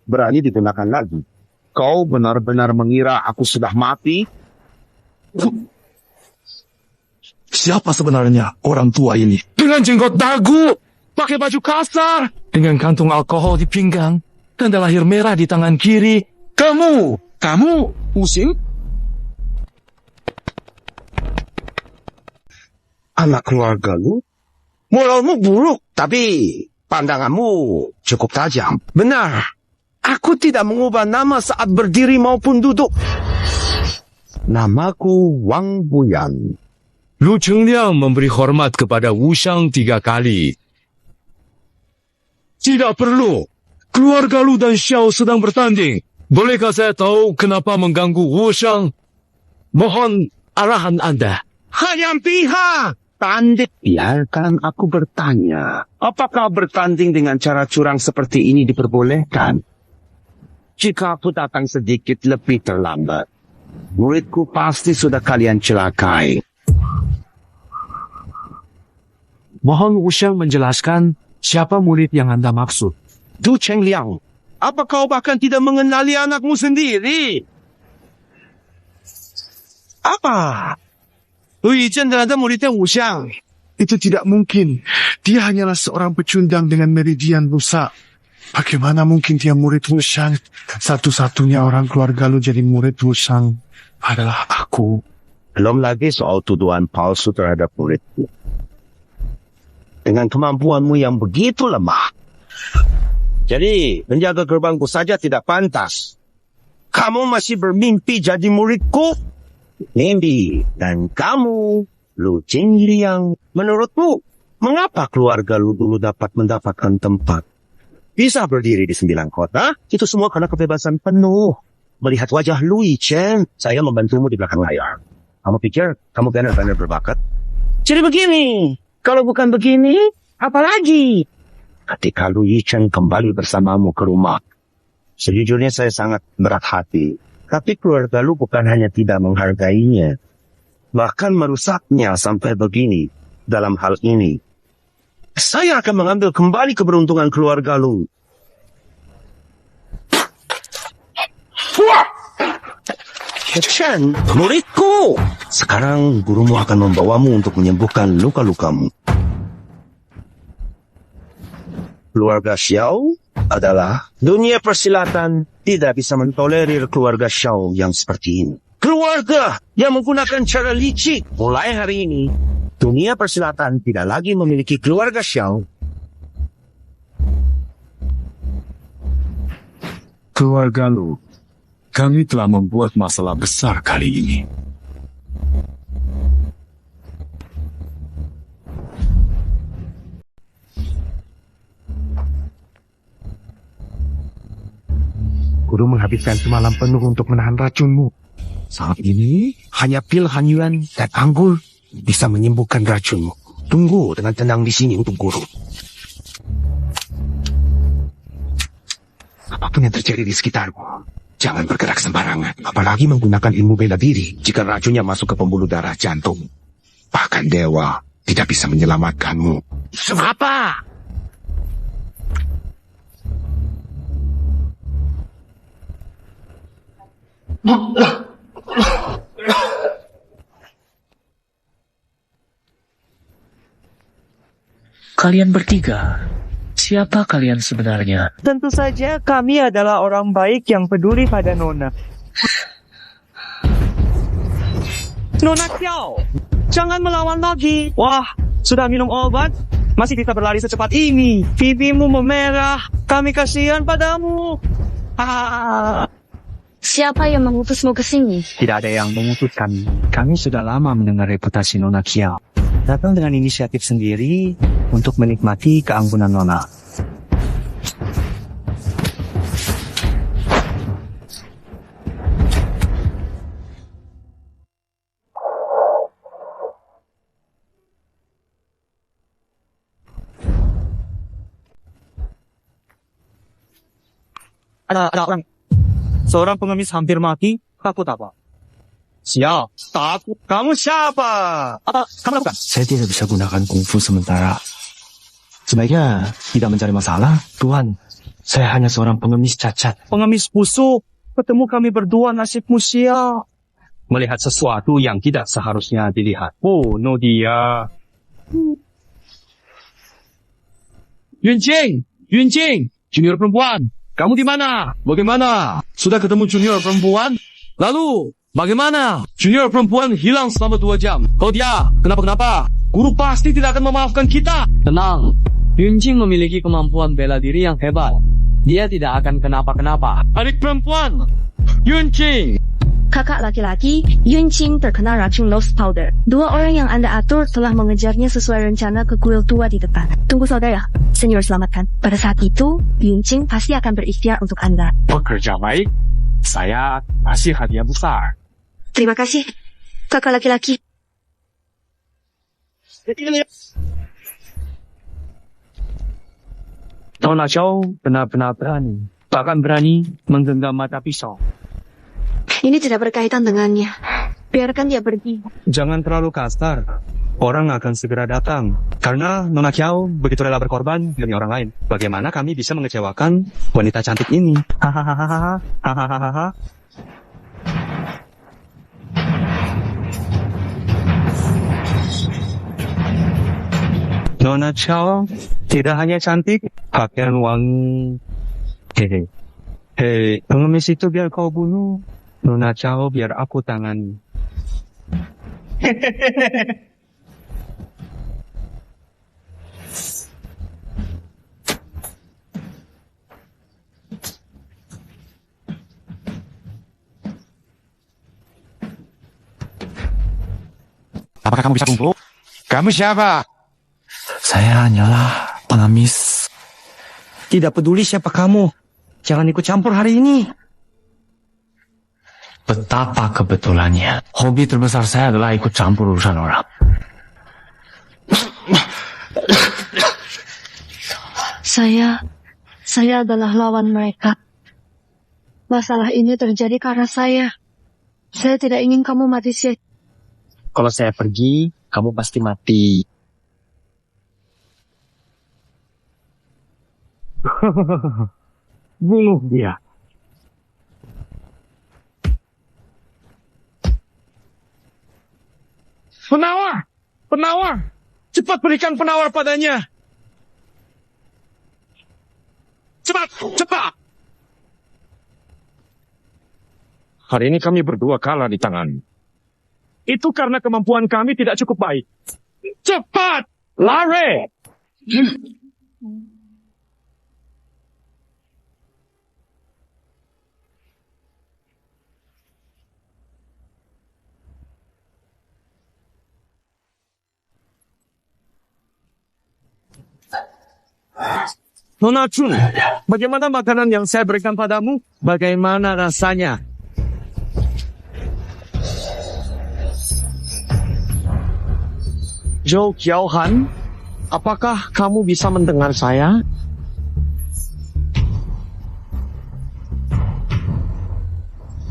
berani digunakan lagi. Kau benar-benar mengira aku sudah mati? Siapa sebenarnya orang tua ini? Dengan jenggot dagu, pakai baju kasar, dengan kantung alkohol di pinggang, tanda lahir merah di tangan kiri. Kamu, pusing? Anak keluarga lu? Moralmu buruk, tapi pandanganmu cukup tajam. Benar, aku tidak mengubah nama saat berdiri maupun duduk. Namaku Wang Buyan. Lu Chengliang memberi hormat kepada Wu Shang 3 kali. Tidak perlu. Keluarga Lu dan Xiao sedang bertanding. Bolehkah saya tahu kenapa mengganggu Wu Shang? Mohon arahan Anda. Hayam pihak! Pandit, biarkan aku bertanya. Apakah bertanding dengan cara curang seperti ini diperbolehkan? Jika aku datang sedikit lebih terlambat, muridku pasti sudah kalian celakai. Mohon Wu Shang menjelaskan siapa murid yang Anda maksud. Du Chengliang, apa kau bahkan tidak mengenali anakmu sendiri? Apa? Lui Yichen ternyata muridnya Wu Xiang. Itu tidak mungkin. Dia hanyalah seorang pecundang dengan meridian rusak. Bagaimana mungkin dia murid Wu Xiang? Satu-satunya orang keluarga lu jadi murid Wu Xiang adalah aku. Belum lagi soal tuduhan palsu terhadap muridku. Dengan kemampuanmu yang begitu lemah. Jadi, menjaga gerbangku saja tidak pantas. Kamu masih bermimpi jadi muridku? Mimpi. Dan kamu, Lu Jingliang, menurutmu, mengapa keluarga lu dulu dapat mendapatkan tempat? Bisa berdiri di 9 kota, itu semua karena kebebasan penuh. Melihat wajah Lu Yichen, saya membantumu di belakang layar. Kamu pikir kamu benar-benar berbakat? Jadi begini, kalau bukan begini, apa lagi? Ketika Lu Yichen kembali bersamamu ke rumah, sejujurnya saya sangat berat hati. Tapi keluarga lu bukan hanya tidak menghargainya, bahkan merusaknya sampai begini. Dalam hal ini, saya akan mengambil kembali keberuntungan keluarga lu. Chen, muridku. Sekarang gurumu akan membawamu untuk menyembuhkan luka-lukamu. Keluarga Xiao adalah dunia persilatan tidak bisa mentolerir keluarga Xiao yang seperti ini. Keluarga yang menggunakan cara licik. Mulai hari ini, dunia persilatan tidak lagi memiliki keluarga Xiao. Keluarga lu, kami telah membuat masalah besar kali ini. Guru menghabiskan semalam penuh untuk menahan racunmu. Saat ini, hanya pil hanyuan dan anggur bisa menyembuhkan racunmu. Tunggu dengan tenang di sini untuk guru. Apapun yang terjadi di sekitarmu, jangan bergerak sembarangan. Apalagi menggunakan ilmu bela diri jika racunnya masuk ke pembuluh darah jantung. Bahkan dewa tidak bisa menyelamatkanmu. Apa? Kalian bertiga, siapa kalian sebenarnya? Tentu saja kami adalah orang baik yang peduli pada Nona. Nona Xiao, jangan melawan lagi. Wah, sudah minum obat? Masih bisa berlari secepat ini. Pipimu memerah. Kami kasihan padamu. Siapa yang mengutusmu ke sini? Tidak ada yang mengutus kami. Kami sudah lama mendengar reputasi Nona Xiao. Datang dengan inisiatif sendiri untuk menikmati keanggunan Nona. Ada orang. Seorang pengemis hampir mati. Takut apa? Siap. Takut. Kamu siapa? Apa kamu lakukan? Saya tidak bisa gunakan kungfu sementara. Sebaiknya tidak mencari masalah. Tuhan, saya hanya seorang pengemis cacat. Pengemis busuk. Ketemu kami berdua nasibmu sial. Melihat sesuatu yang tidak seharusnya dilihat. Oh, no dia. Yunjing! Yunjing! Junior perempuan! Kamu di mana? Bagaimana? Sudah ketemu junior perempuan? Lalu, bagaimana? Junior perempuan hilang selama 2 jam. Kalau dia, kenapa-kenapa? Guru pasti tidak akan memaafkan kita. Tenang, Yunjing memiliki kemampuan bela diri yang hebat. Dia tidak akan kenapa-kenapa. Adik perempuan, Yunjing. Kakak laki-laki, Yunjing terkena racun Lost Powder. 2 orang yang Anda atur telah mengejarnya sesuai rencana ke kuil tua di depan. Tunggu saudara, senior selamatkan. Pada saat itu, Yunjing pasti akan berikhtiar untuk Anda. Pekerja baik, saya kasih hadiah besar. Terima kasih, kakak laki-laki. Nona Xiao benar-benar berani. Bahkan berani menggenggam mata pisau. Ini tidak berkaitan dengannya. Biarkan dia pergi. Jangan terlalu kasar. Orang akan segera datang. Karena Nona Xiao begitu rela berkorban demi orang lain. Bagaimana kami bisa mengecewakan wanita cantik ini? Hahaha. Hahaha. Nona Chow tidak hanya cantik, pakaian wangi. Hei, pengemis itu biar kau bunuh. Nona Chow biar aku tangani. Apakah kamu bisa kumpul? Kamu siapa? Saya hanyalah pengemis. Tidak peduli siapa kamu. Jangan ikut campur hari ini. Betapa kebetulannya. Hobi terbesar saya adalah ikut campur urusan orang. Saya adalah lawan mereka. Masalah ini terjadi karena saya. Saya tidak ingin kamu mati sia. Kalau saya pergi, kamu pasti mati. Bunuh dia. Penawar! Penawar! Cepat berikan penawar padanya! Cepat! Cepat! Hari ini kami berdua kalah di tangan. Itu karena kemampuan kami tidak cukup baik. Cepat! Lari! Nona Chun, bagaimana makanan yang saya berikan padamu? Bagaimana rasanya? Zhou Qiaohan, apakah kamu bisa mendengar saya?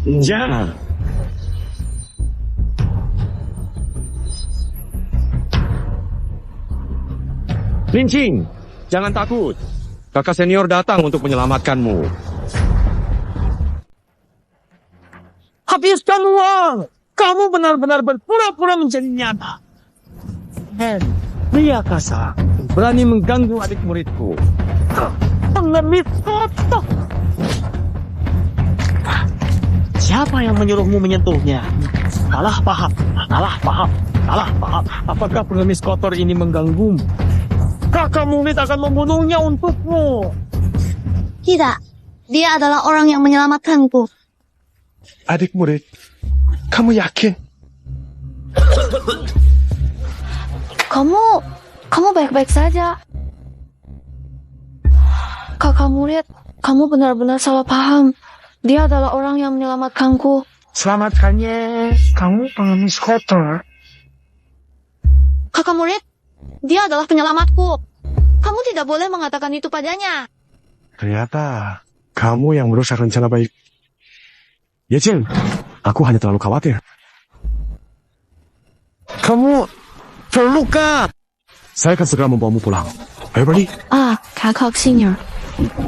Ya. Lin Qing, jangan takut. Kakak senior datang untuk menyelamatkanmu. Habiskan uang. Kamu benar-benar berpura-pura menjadi nyata. Pria kasar, berani mengganggu adik muridku. Pengemis kotor. Siapa yang menyuruhmu menyentuhnya? Salah paham. Apakah pengemis kotor ini mengganggumu? Kakak murid akan membunuhnya untukmu. Tidak, dia adalah orang yang menyelamatkanku. Adik murid, kamu yakin? Kamu baik-baik saja. Kakak murid, kamu benar-benar salah paham. Dia adalah orang yang menyelamatkanku. Selamatkannya, kamu pengemis kotor. Kakak murid, dia adalah penyelamatku. Kamu tidak boleh mengatakan itu padanya. Ternyata kamu yang merusak rencana baik. Ye Jing, aku hanya terlalu khawatir. Kamu terluka. Saya akan segera membawamu pulang. Ayo pergi. Kakak senior.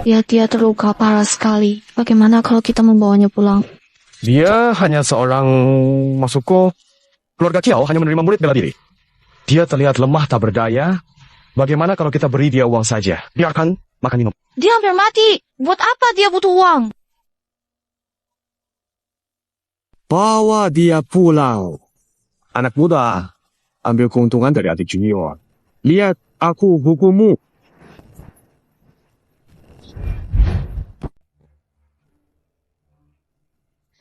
Dia terluka parah sekali. Bagaimana kalau kita membawanya pulang? Dia hanya seorang Masuko. Keluarga Kiao hanya menerima murid bela diri. Dia terlihat lemah tak berdaya. Bagaimana kalau kita beri dia uang saja? Biarkan makan minum. Dia hampir mati. Buat apa dia butuh uang? Bawa dia pulang. Anak muda, ambil keuntungan dari adik junior. Lihat, aku hukummu.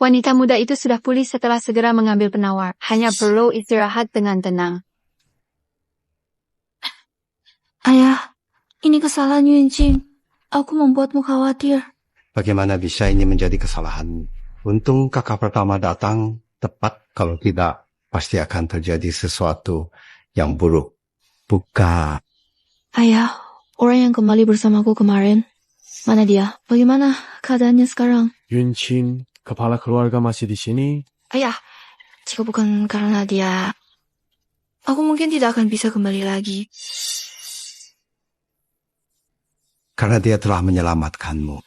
Wanita muda itu sudah pulih setelah segera mengambil penawar. Hanya perlu istirahat dengan tenang. Ayah, ini kesalahan Yunjing. Aku membuatmu khawatir. Bagaimana bisa ini menjadi kesalahan? Untung kakak pertama datang tepat, kalau tidak pasti akan terjadi sesuatu yang buruk. Bukan. Ayah, orang yang kembali bersamaku kemarin, mana dia? Bagaimana keadaannya sekarang? Yunjing, kepala keluarga masih di sini? Ayah, jika bukan karena dia, aku mungkin tidak akan bisa kembali lagi. Karena dia telah menyelamatkanmu.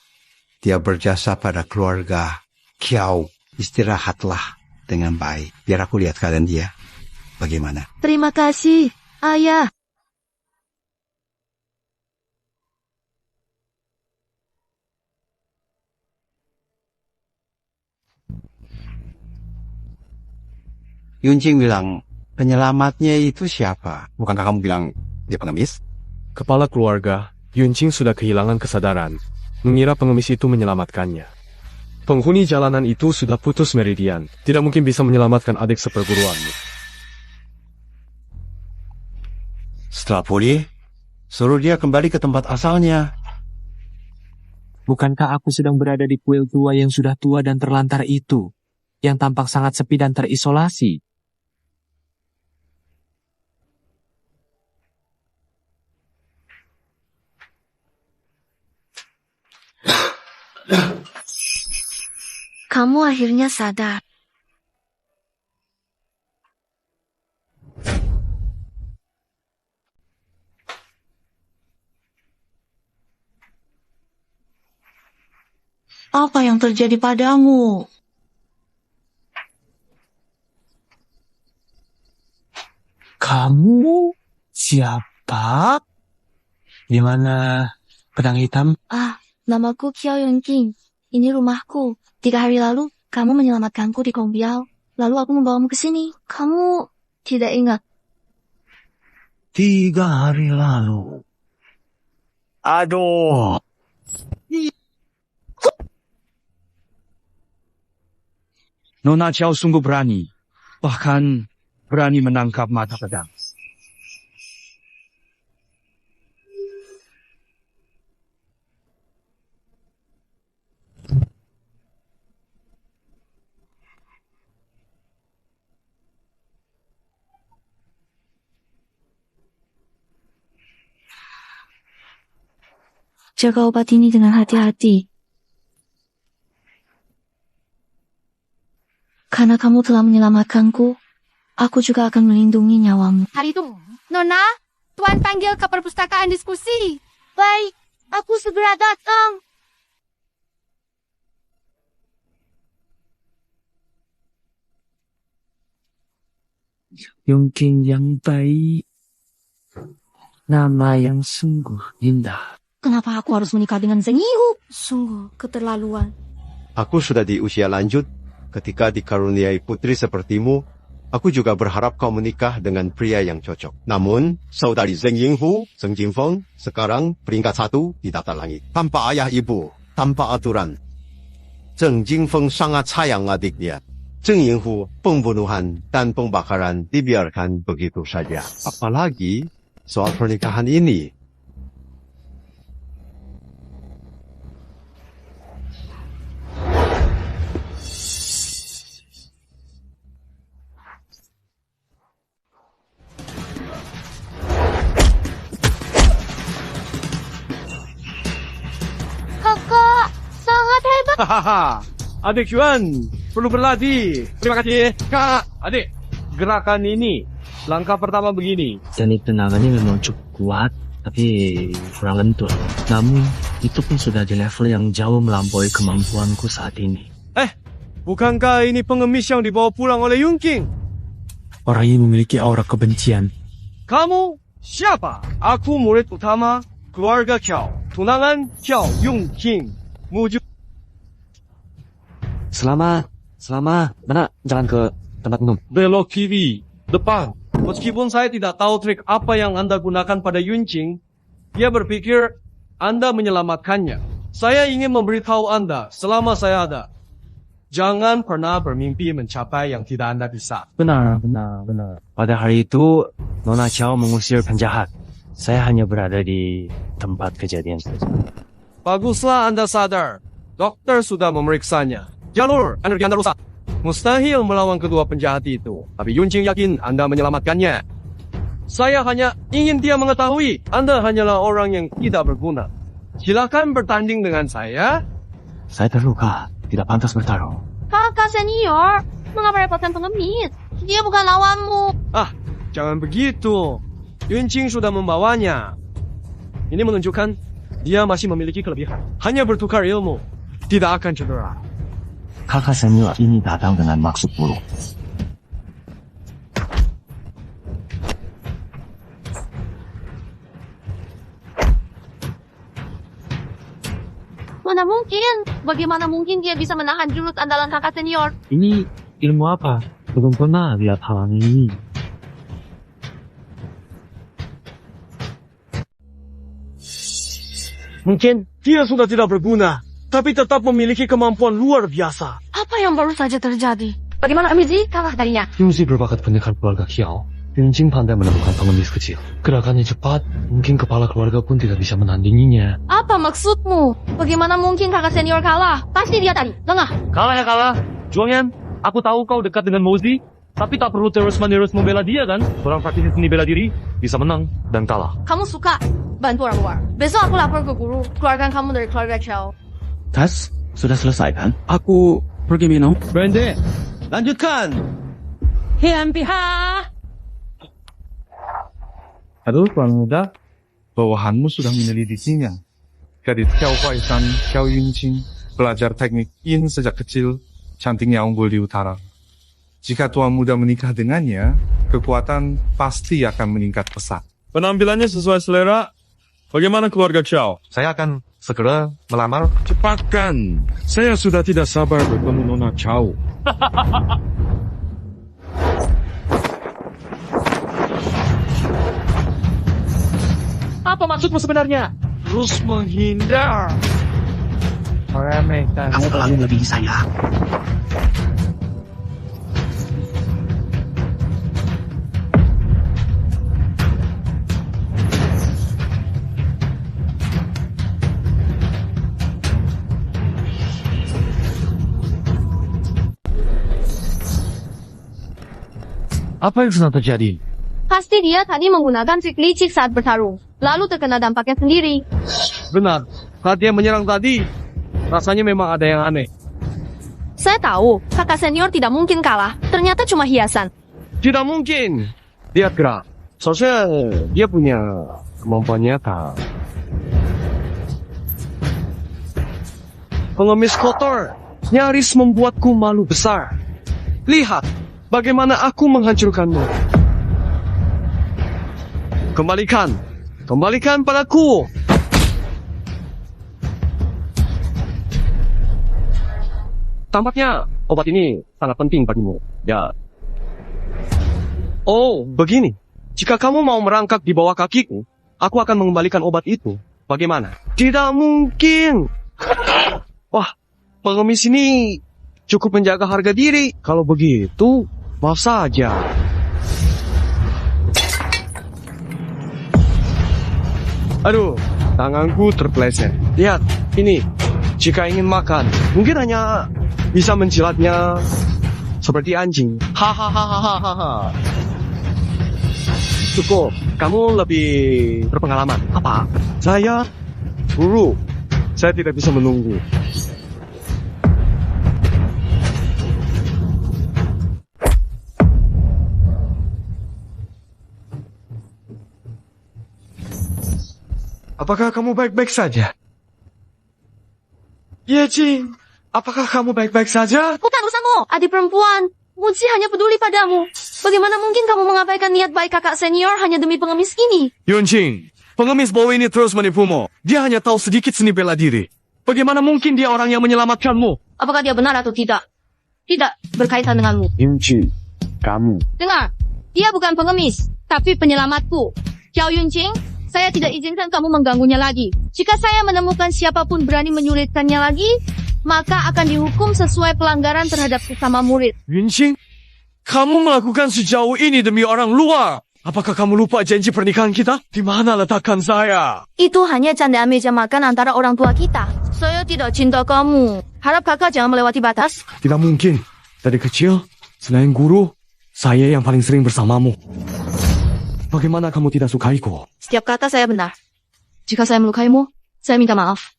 Dia berjasa pada keluarga Kiao. Istirahatlah dengan baik. Biar aku lihat keadaan dia. Bagaimana? Terima kasih, Ayah. Yuncing bilang, penyelamatnya itu siapa? Bukankah kamu bilang dia pengemis? Kepala keluarga, Yuncing sudah kehilangan kesadaran, mengira pengemis itu menyelamatkannya. Penghuni jalanan itu sudah putus meridian, tidak mungkin bisa menyelamatkan adik seperguruanmu. Setelah pulih, suruh dia kembali ke tempat asalnya. Bukankah aku sedang berada di kuil tua yang sudah tua dan terlantar itu, yang tampak sangat sepi dan terisolasi? Kamu akhirnya sadar. Apa yang terjadi padamu? Kamu siapa? Di mana pedang hitam? Namaku Qiao Yongqing. Ini rumahku. 3 hari lalu, kamu menyelamatkanku di Kongbiao. Lalu aku membawamu ke sini. Kamu tidak ingat? 3 hari lalu. Aduh. Nona Qiao sungguh berani. Bahkan berani menangkap mata pedang. Jaga obat ini dengan hati-hati. Karena kamu telah menyelamatkanku, aku juga akan melindungi nyawamu. Hari itu, Nona, Tuan panggil ke perpustakaan diskusi. Baik, aku segera datang. Yongqing yang baik. Nama yang sungguh indah. Kenapa aku harus menikah dengan Zheng Yihu? Sungguh keterlaluan. Aku sudah di usia lanjut. Ketika dikaruniai putri sepertimu, aku juga berharap kau menikah dengan pria yang cocok. Namun, saudari Zheng Yinghu, Zheng Jingfeng, sekarang peringkat 1 di tata langit. Tanpa ayah ibu, tanpa aturan. Zheng Jingfeng sangat sayang adiknya. Zheng Yinghu, pembunuhan dan pembakaran dibiarkan begitu saja. Apalagi soal pernikahan ini. Kakak, sangat hebat. Hahaha, adik Yuan perlu berlatih. Terima kasih. Kak, adik, gerakan ini, langkah pertama begini. Teknik tendangannya memang cukup kuat, tapi kurang lentur. Namun, itu pun sudah di level yang jauh melampaui kemampuanku saat ini. Bukankah ini pengemis yang dibawa pulang oleh Yongqing? Orang ini memiliki aura kebencian. Kamu siapa? Aku murid utama keluarga Qiao. Tunangan Qiao Yongqing. Selamat. Mana jalan ke tempat minum? Belok kiri, depan. Meskipun saya tidak tahu trik apa yang Anda gunakan pada Yunqing, dia berpikir Anda menyelamatkannya. Saya ingin memberitahu Anda selama saya ada. Jangan pernah bermimpi mencapai yang tidak Anda bisa. Benar. Pada hari itu, Nona Qiao mengusir penjahat. Saya hanya berada di tempat kejadian saja. Baguslah Anda sadar. Dokter sudah memeriksanya. Jalur energi Anda rusak. Mustahil melawan kedua penjahat itu. Tapi Yunqing yakin Anda menyelamatkannya. Saya hanya ingin dia mengetahui Anda hanyalah orang yang tidak berguna. Silakan bertanding dengan saya. Saya terluka. Tidak pantas bertarung. Kakak senior, mengapa repotkan pengemis? Dia bukan lawanmu. Jangan begitu. Yunqing sudah membawanya. Ini menunjukkan dia masih memiliki kelebihan. Hanya bertukar ilmu, tidak akan cedera. Kakak senior ini datang dengan maksud buruk. Mana mungkin mungkin. Bagaimana mungkin dia bisa menahan jurus andalan kakak senior? Ini ilmu apa? Belum pernah lihat hal ini. Mungkin dia sudah tidak berguna, tapi tetap memiliki kemampuan luar biasa. Apa yang baru saja terjadi? Bagaimana Amizi kalah darinya? Yuzi berbakat pendekar keluarga Kiao. Yunjing pandai menemukan pengemis kecil. Gerakannya cepat, mungkin kepala keluarga pun tidak bisa menandinginya. Apa maksudmu? Bagaimana mungkin kakak senior kalah? Pasti dia tadi, lengah. Kalah ya kalah. Juangyan, aku tahu kau dekat dengan Mozi, tapi tak perlu terus-menerus membela dia kan? Orang praktisi seni bela diri bisa menang dan kalah. Kamu suka bantu orang luar. Besok aku lapor ke guru, keluarkan kamu dari keluarga Chow. Tas, sudah selesai kan? Aku pergi minum. Brandon, lanjutkan. Hiampiha. Aduh, Tuan Muda, bawahanmu sudah menyelidikinya. Gadis Xiao Huaisan, Xiao Yunqing, belajar teknik yin sejak kecil, cantiknya unggul di utara. Jika Tuan Muda menikah dengannya, kekuatan pasti akan meningkat pesat. Penampilannya sesuai selera. Bagaimana keluarga Xiao? Saya akan segera melamar. Cepatkan. Saya sudah tidak sabar bertemu Nona Xiao. Apa maksudmu sebenarnya? Terus menghindar. Meremehkan. Kamu terlalu melebihi saya. Apa yang sedang terjadi? Pasti dia tadi menggunakan trik licik saat bertarung, lalu terkena dampaknya sendiri. Benar, saat dia menyerang tadi, rasanya memang ada yang aneh. Saya tahu, kakak senior tidak mungkin kalah. Ternyata cuma hiasan. Tidak mungkin. Lihat gerak. Seharusnya dia punya kemampuan nyata. Pengemis kotor nyaris membuatku malu besar. Lihat bagaimana aku menghancurkanmu. Kembalikan padaku. Tampaknya obat ini sangat penting bagimu. Ya. Oh, begini. Jika kamu mau merangkak di bawah kakiku, aku akan mengembalikan obat itu. Bagaimana? Tidak mungkin. Wah, pengemis ini cukup menjaga harga diri. Kalau begitu, maaf saja. Aduh, tanganku terpeleset. Lihat, ini. Jika ingin makan, mungkin hanya bisa menjilatnya seperti anjing. Hahaha. Cukup, kamu lebih berpengalaman. Apa? Saya guru. Saya tidak bisa menunggu. Apakah kamu baik-baik saja? Ye Jing, apakah kamu baik-baik saja? Bukan urusanmu, adik perempuan. Muji hanya peduli padamu. Bagaimana mungkin kamu mengabaikan niat baik kakak senior hanya demi pengemis ini? Yunqing, pengemis bau ini terus menipumu. Dia hanya tahu sedikit seni bela diri. Bagaimana mungkin dia orang yang menyelamatkanmu? Apakah dia benar atau tidak? Tidak berkaitan denganmu. Yunqing, kamu. Dengar, dia bukan pengemis, tapi penyelamatku. Xiao Yunqing, saya tidak izinkan kamu mengganggunya lagi. Jika saya menemukan siapapun berani menyulitkannya lagi, maka akan dihukum sesuai pelanggaran terhadap sesama murid. Yunqing, kamu melakukan sejauh ini demi orang luar. Apakah kamu lupa janji pernikahan kita? Di mana letakkan saya? Itu hanya candaan meja makan antara orang tua kita. Saya tidak cinta kamu. Harap kakak jangan melewati batas. Tidak mungkin. Dari kecil, selain guru, saya yang paling sering bersamamu. Bagaimana kamu tidak sukaiku? Setiap kata saya benar. Jika saya melukaimu, saya minta maaf.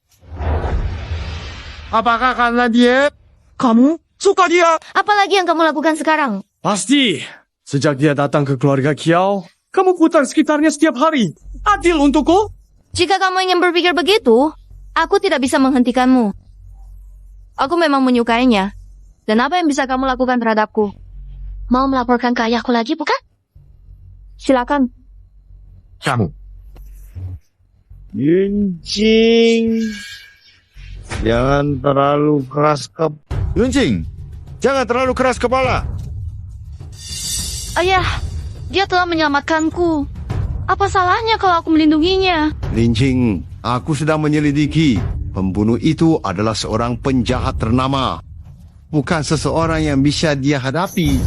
Apakah karena dia? Kamu suka dia? Apalagi yang kamu lakukan sekarang? Pasti. Sejak dia datang ke keluarga Kiao, kamu putar sekitarnya setiap hari. Adil untukku? Jika kamu ingin berpikir begitu, aku tidak bisa menghentikanmu. Aku memang menyukainya. Dan apa yang bisa kamu lakukan terhadapku? Mau melaporkan ke ayahku lagi, bukan? Silakan. Kamu. Yunqing, Jangan terlalu keras Yuncing, jangan terlalu keras kepala. Ayah, dia telah menyelamatkanku. Apa salahnya kalau aku melindunginya? Linjing, aku sedang menyelidiki. Pembunuh itu adalah seorang penjahat ternama. Bukan seseorang yang bisa dia hadapi.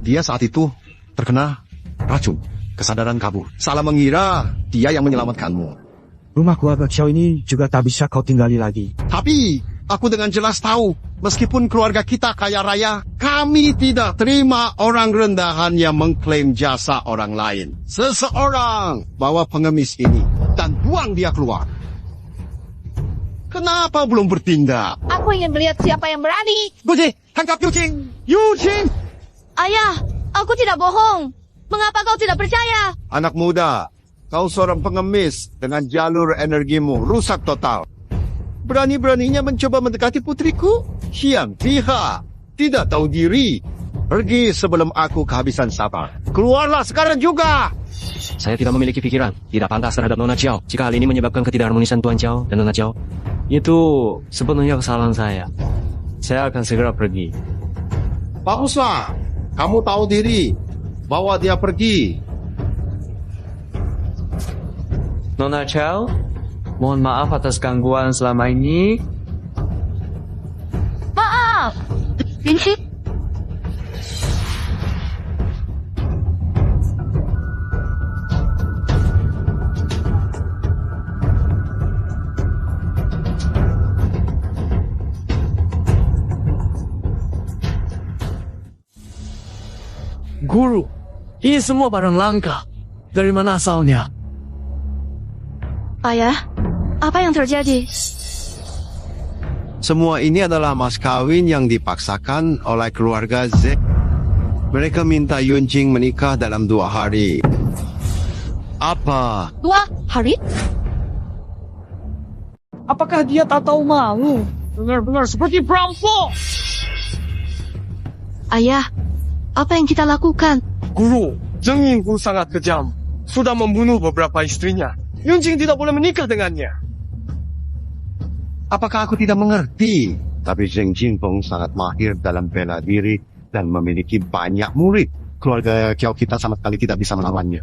Dia saat itu terkena racun. Kesadaran kabur. Salah mengira dia yang menyelamatkanmu. Rumah keluarga Xiao ini juga tak bisa kau tinggali lagi. Tapi, aku dengan jelas tahu, meskipun keluarga kita kaya raya, kami tidak terima orang rendahan yang mengklaim jasa orang lain. Seseorang bawa pengemis ini dan buang dia keluar. Kenapa belum bertindak? Aku ingin melihat siapa yang berani. Guji, tangkap Yuqing! Yuqing! Ayah, aku tidak bohong. Mengapa kau tidak percaya? Anak muda, kau seorang pengemis dengan jalur energimu rusak total. Berani-beraninya mencoba mendekati putriku? Xiang Tiha, tidak tahu diri. Pergi sebelum aku kehabisan sabar. Keluarlah sekarang juga! Saya tidak memiliki pikiran, tidak pantas terhadap Nona Xiao. Jika hal ini menyebabkan ketidakharmonisan Tuan Xiao dan Nona Xiao, itu sepenuhnya kesalahan saya. Saya akan segera pergi. Baguslah, kamu tahu diri. Bawa dia pergi. Nona Xiao, mohon maaf atas gangguan selama ini. Maaf! Yuncing. Guru, ini semua barang langka. Dari mana asalnya? Ayah, apa yang terjadi? Semua ini adalah mas kawin yang dipaksakan oleh keluarga Z. Mereka minta Yuncing menikah dalam 2 hari. Apa? 2 hari? Apakah dia tak tahu malu? Benar-benar seperti perampok. Ayah, apa yang kita lakukan? Guru, Zheng Yinghu sangat kejam. Sudah membunuh beberapa istrinya. Yuncing tidak boleh menikah dengannya. Apakah aku tidak mengerti? Tapi Zheng Jinfeng sangat mahir dalam bela diri dan memiliki banyak murid. Keluarga Qiao kita sama sekali tidak bisa melawannya.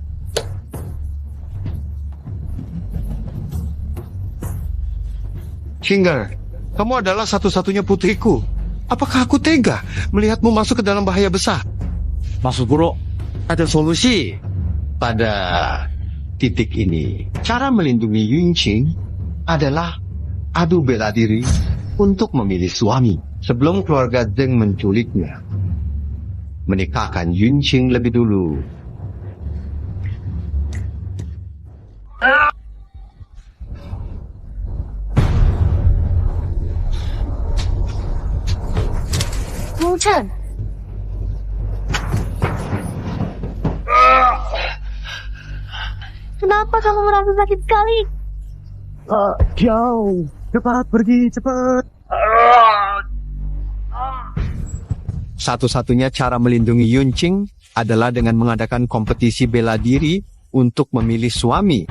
Qinger, kamu adalah satu-satunya putriku. Apakah aku tega melihatmu masuk ke dalam bahaya besar? Maksud Guru, ada solusi pada titik ini. Cara melindungi Yuncing adalah adu bela diri untuk memilih suami. Sebelum keluarga Zheng menculiknya, menikahkan Yuncing lebih dulu. Wu Chen. Kenapa kamu merasa sakit sekali? Xiao, cepat pergi, cepat. Satu-satunya cara melindungi Yuncing adalah dengan mengadakan kompetisi bela diri untuk memilih suami.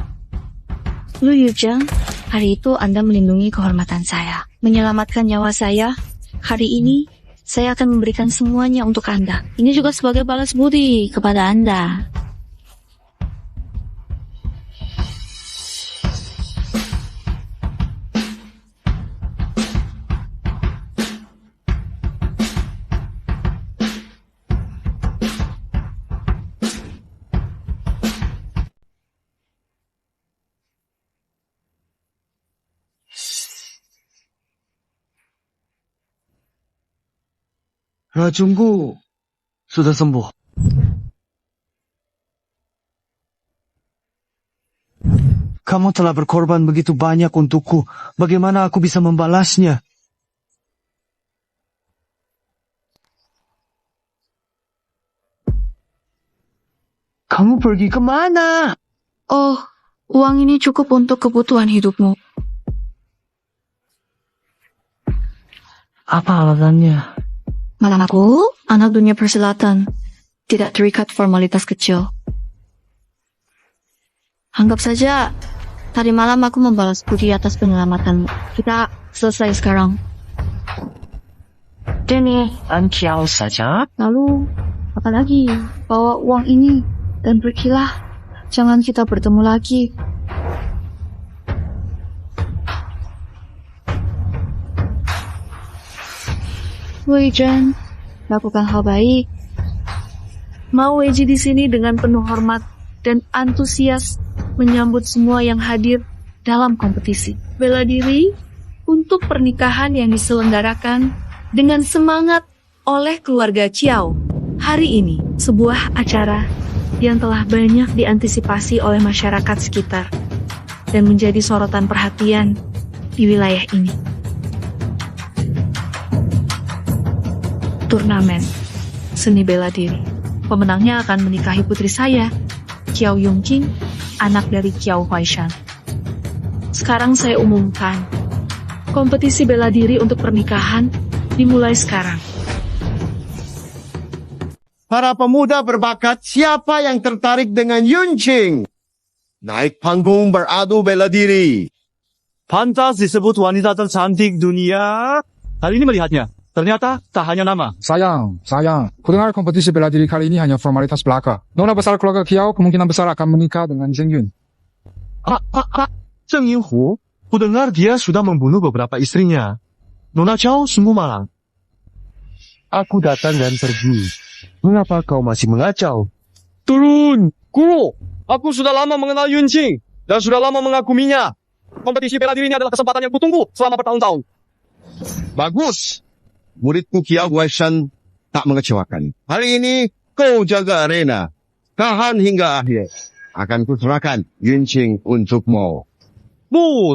Lu Yuzheng, hari itu Anda melindungi kehormatan saya, menyelamatkan nyawa saya. Hari ini, saya akan memberikan semuanya untuk Anda. Ini juga sebagai balas budi kepada Anda. Racunku sudah sembuh. Kamu telah berkorban begitu banyak untukku. Bagaimana aku bisa membalasnya? Kamu pergi kemana? Oh, uang ini cukup untuk kebutuhan hidupmu. Apa alasannya? Malam aku, anak dunia persilatan. Tidak terikat formalitas kecil. Anggap saja, tadi malam aku membalas budi atas penyelamatanmu. Kita selesai sekarang. Ini Ciao saja. Lalu, apa lagi? Bawa uang ini dan pergilah. Jangan kita bertemu lagi. Wei Zhen, lakukan hal baik. Mao Weiji di sini dengan penuh hormat dan antusias menyambut semua yang hadir dalam kompetisi. Bela diri untuk pernikahan yang diselenggarakan dengan semangat oleh keluarga Chiao. Hari ini, sebuah acara yang telah banyak diantisipasi oleh masyarakat sekitar dan menjadi sorotan perhatian di wilayah ini. Turnamen seni bela diri. Pemenangnya akan menikahi putri saya, Qiao Yongqing, anak dari Qiao Huaishan. Sekarang saya umumkan, kompetisi bela diri untuk pernikahan dimulai sekarang. Para pemuda berbakat, siapa yang tertarik dengan Yunqing? Naik panggung beradu bela diri. Pantas disebut wanita tercantik dunia. Kali ini melihatnya, ternyata tak hanya nama. Sayang. Kudengar kompetisi bela diri kali ini hanya formalitas belaka. Nona besar keluarga Qiao kemungkinan besar akan menikah dengan Zheng Yun. Zheng Yinghu, kudengar dia sudah membunuh beberapa istrinya. Nona Chao sungguh malang. Aku datang dan pergi. Mengapa kau masih mengacau? Turun! Guru! Aku sudah lama mengenal Yunqing dan sudah lama mengaguminya. Kompetisi bela diri ini adalah kesempatan yang kutunggu selama bertahun-tahun. Bagus. Muridku Qiao Huaishan tak mengecewakan. Hari ini kau jaga arena. Tahan hingga akhir. Akan kuserahkan Yunqing untukmu.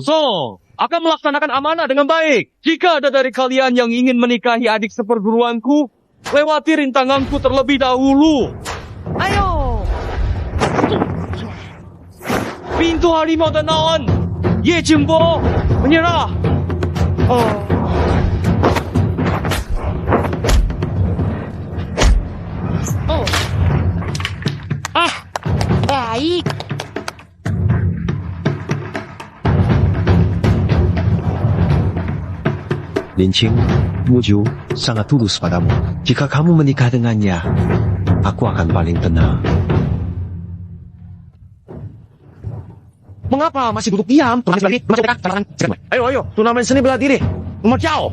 Song, akan melaksanakan amanah dengan baik. Jika ada dari kalian yang ingin menikahi adik seperguruanku, lewati rintanganku terlebih dahulu. Ayo! Pintu harimau dan naon, Ye Jingbo, menyerah. Baik. Linqing, Muju sangat tulus padamu. Jika kamu menikah dengannya, aku akan paling tenang. Mengapa masih duduk diam? Turnamen lagi, masuk mereka. Ayo, turnamen seni bela diri. Nomor Qiao.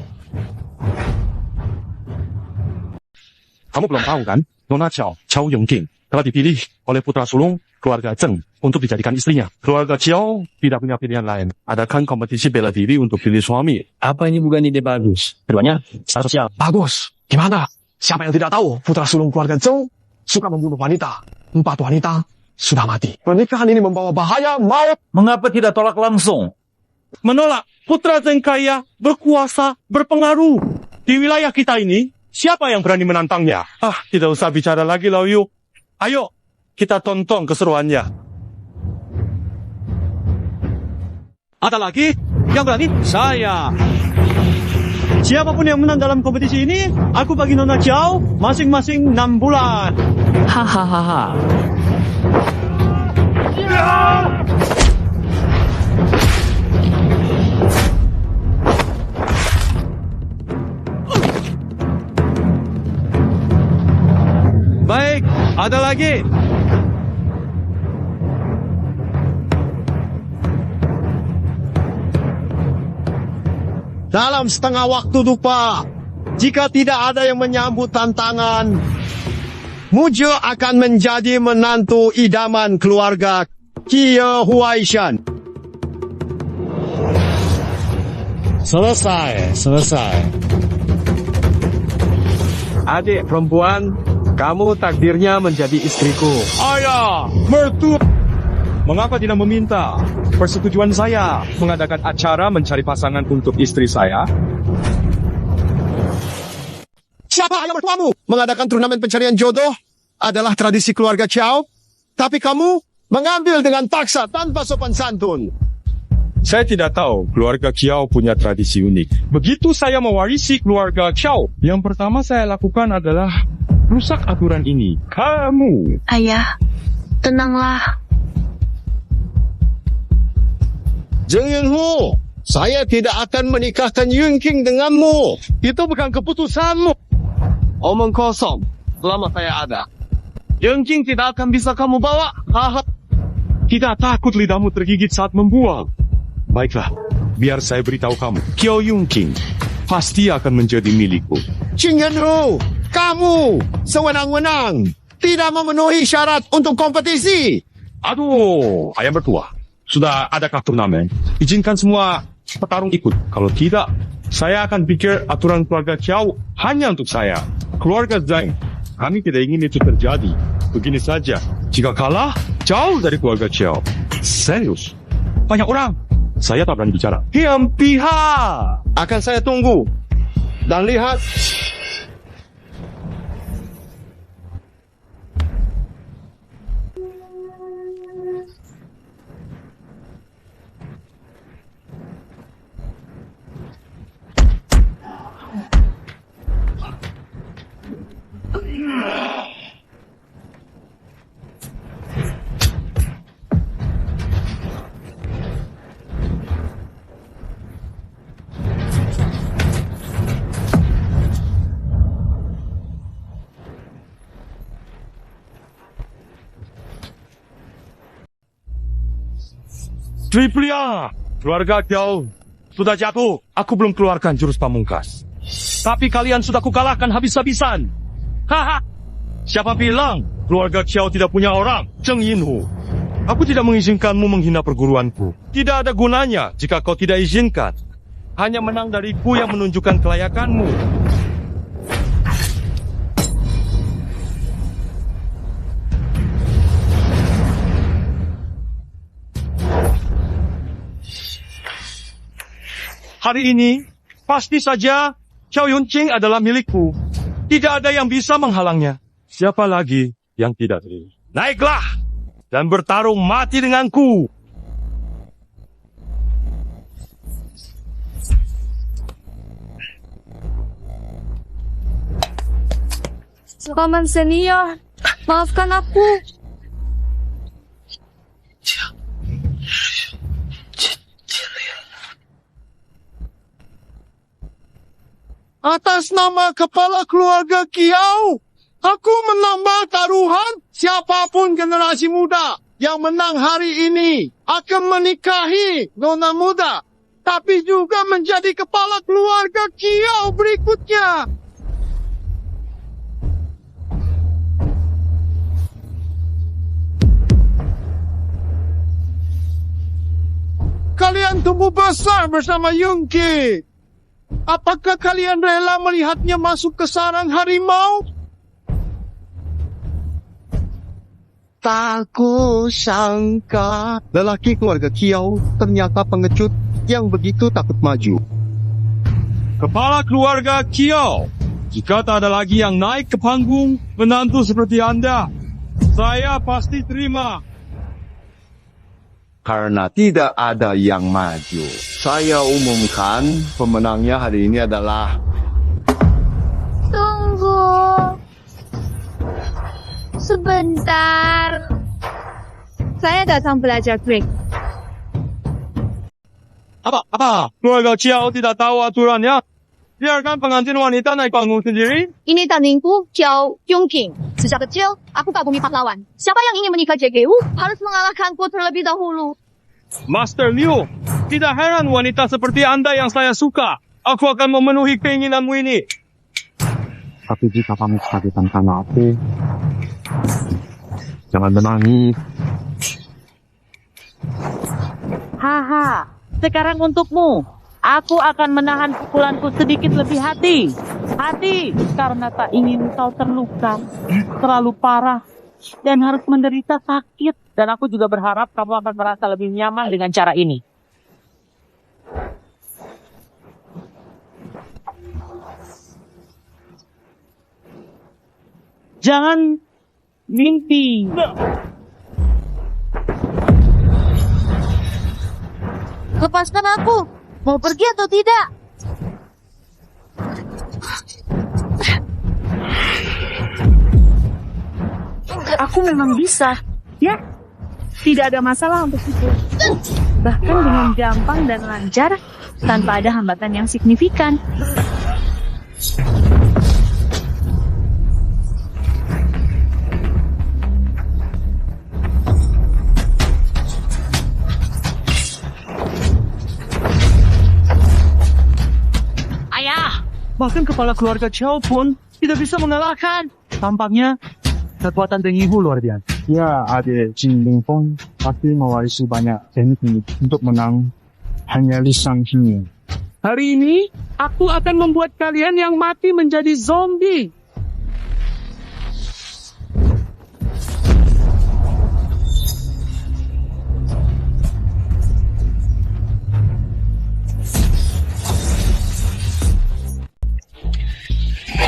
Kamu belum tahu kan? Nona Qiao Yongqing telah dipilih oleh putra sulung keluarga Zheng untuk dijadikan istrinya. Keluarga Qiao tidak punya pilihan lain. Adakan kompetisi bela diri untuk pilih suami. Apa ini bukan ide bagus? Keduanya sangat sosial. Bagus. Gimana? Siapa yang tidak tahu putra sulung keluarga Zheng suka membunuh wanita. 4 wanita sudah mati. Pernikahan ini membawa bahaya maut. Mengapa tidak tolak langsung? Menolak. Putra Zheng kaya, berkuasa, berpengaruh. Di wilayah kita ini, siapa yang berani menantangnya? Tidak usah bicara lagi, Lao Yu. Ayo, kita tonton keseruannya. Ada lagi yang berani? Saya. Siapapun yang menang dalam kompetisi ini, aku bagi Nona Qiao masing-masing 6 bulan. Hahaha. Baik, ada lagi. Dalam setengah waktu dupa, jika tidak ada yang menyambut tantangan, Muju akan menjadi menantu idaman keluarga Qiao Huaishan. Selesai. Adik perempuan, kamu takdirnya menjadi istriku. Ayah, mertua. Mengapa tidak meminta persetujuan saya mengadakan acara mencari pasangan untuk istri saya? Siapa ayah mertuamu? Mengadakan turnamen pencarian jodoh adalah tradisi keluarga Qiao, tapi kamu mengambil dengan paksa tanpa sopan santun. Saya tidak tahu keluarga Qiao punya tradisi unik. Begitu saya mewarisi keluarga Qiao, yang pertama saya lakukan adalah rusak aturan ini. Kamu. Ayah, tenanglah. Zheng Yunhu, Saya tidak akan menikahkan Yun King denganmu. Itu bukan keputusanmu. Omong kosong. Selama saya ada, Yun King tidak akan bisa kamu bawa. Haha. Tidak takut lidahmu tergigit saat membuang. Baiklah, biar saya beritahu kamu. Qiao Yun King pasti akan menjadi milikku. Qing Yanhu, kamu sewenang-wenang tidak memenuhi syarat untuk kompetisi. Aduh, ayam bertua. Sudah adakah turnamen? Izinkan semua petarung ikut. Kalau tidak, saya akan pikir aturan keluarga Qiao hanya untuk saya. Keluarga Zhang, kami tidak ingin itu terjadi. Begini saja, jika kalah, jauh dari keluarga Qiao. Serius, banyak orang. Saya tak berani bicara. Diam pihak. Akan saya tunggu dan lihat. Triplia, keluarga Qiao sudah jatuh. Aku belum keluarkan jurus pamungkas. Tapi kalian sudah kukalahkan habis-habisan. Haha. Siapa bilang keluarga Qiao tidak punya orang? Zheng Yinhu. Aku tidak mengizinkanmu menghina perguruanku. Tidak ada gunanya jika kau tidak izinkan. Hanya menang dariku yang menunjukkan kelayakanmu. Hari ini, pasti saja Qiao Yunqing adalah milikku. Tidak ada yang bisa menghalangnya. Siapa lagi yang tidak terima? Naiklah dan bertarung mati denganku. Paman senior, maafkan aku. Atas nama kepala keluarga Qiao, aku menambah taruhan siapapun generasi muda yang menang hari ini akan menikahi nona muda, tapi juga menjadi kepala keluarga Qiao berikutnya. Kalian tumbuh besar bersama Yun King. Apakah kalian rela melihatnya masuk ke sarang harimau? Tak kusangka lelaki keluarga Qiao ternyata pengecut yang begitu takut maju. Kepala keluarga Qiao, jika tak ada lagi yang naik ke panggung menantu seperti Anda, saya pasti terima. Karena tidak ada yang maju, saya umumkan pemenangnya hari ini adalah... Tunggu. Sebentar. Saya datang belajar trik. Apa? Keluarga Qiao tidak tahu aturannya? Biarkan pengantin wanita naik panggung sendiri? Ini tandingku, Qiao Yunqing. Sejak kecil, aku kagumi pahlawan. Siapa yang ingin menikah JGU harus mengalahkanku terlebih dahulu. Master Liu, tidak heran wanita seperti Anda yang saya suka. Aku akan memenuhi keinginanmu ini. Tapi jika kamu kesakitan karena aku, jangan menangis. Haha, sekarang untukmu. Aku akan menahan pukulanku sedikit lebih hati, karena tak ingin kau terluka, terlalu parah, dan harus menderita sakit. Dan aku juga berharap kamu akan merasa lebih nyaman dengan cara ini. Jangan mimpi. Lepaskan aku. Mau pergi atau tidak? Aku memang bisa. Ya, tidak ada masalah untuk itu. Bahkan dengan gampang dan lancar, tanpa ada hambatan yang signifikan. Ayah, bahkan kepala keluarga Chow pun tidak bisa mengalahkan. Tampaknya kekuatan Deng Yinghu luar biasa. Ya, adik Jin Lingfeng pasti mewarisi banyak teknik untuk menang hanya Li Shangxing. Hari ini, aku akan membuat kalian yang mati menjadi zombie.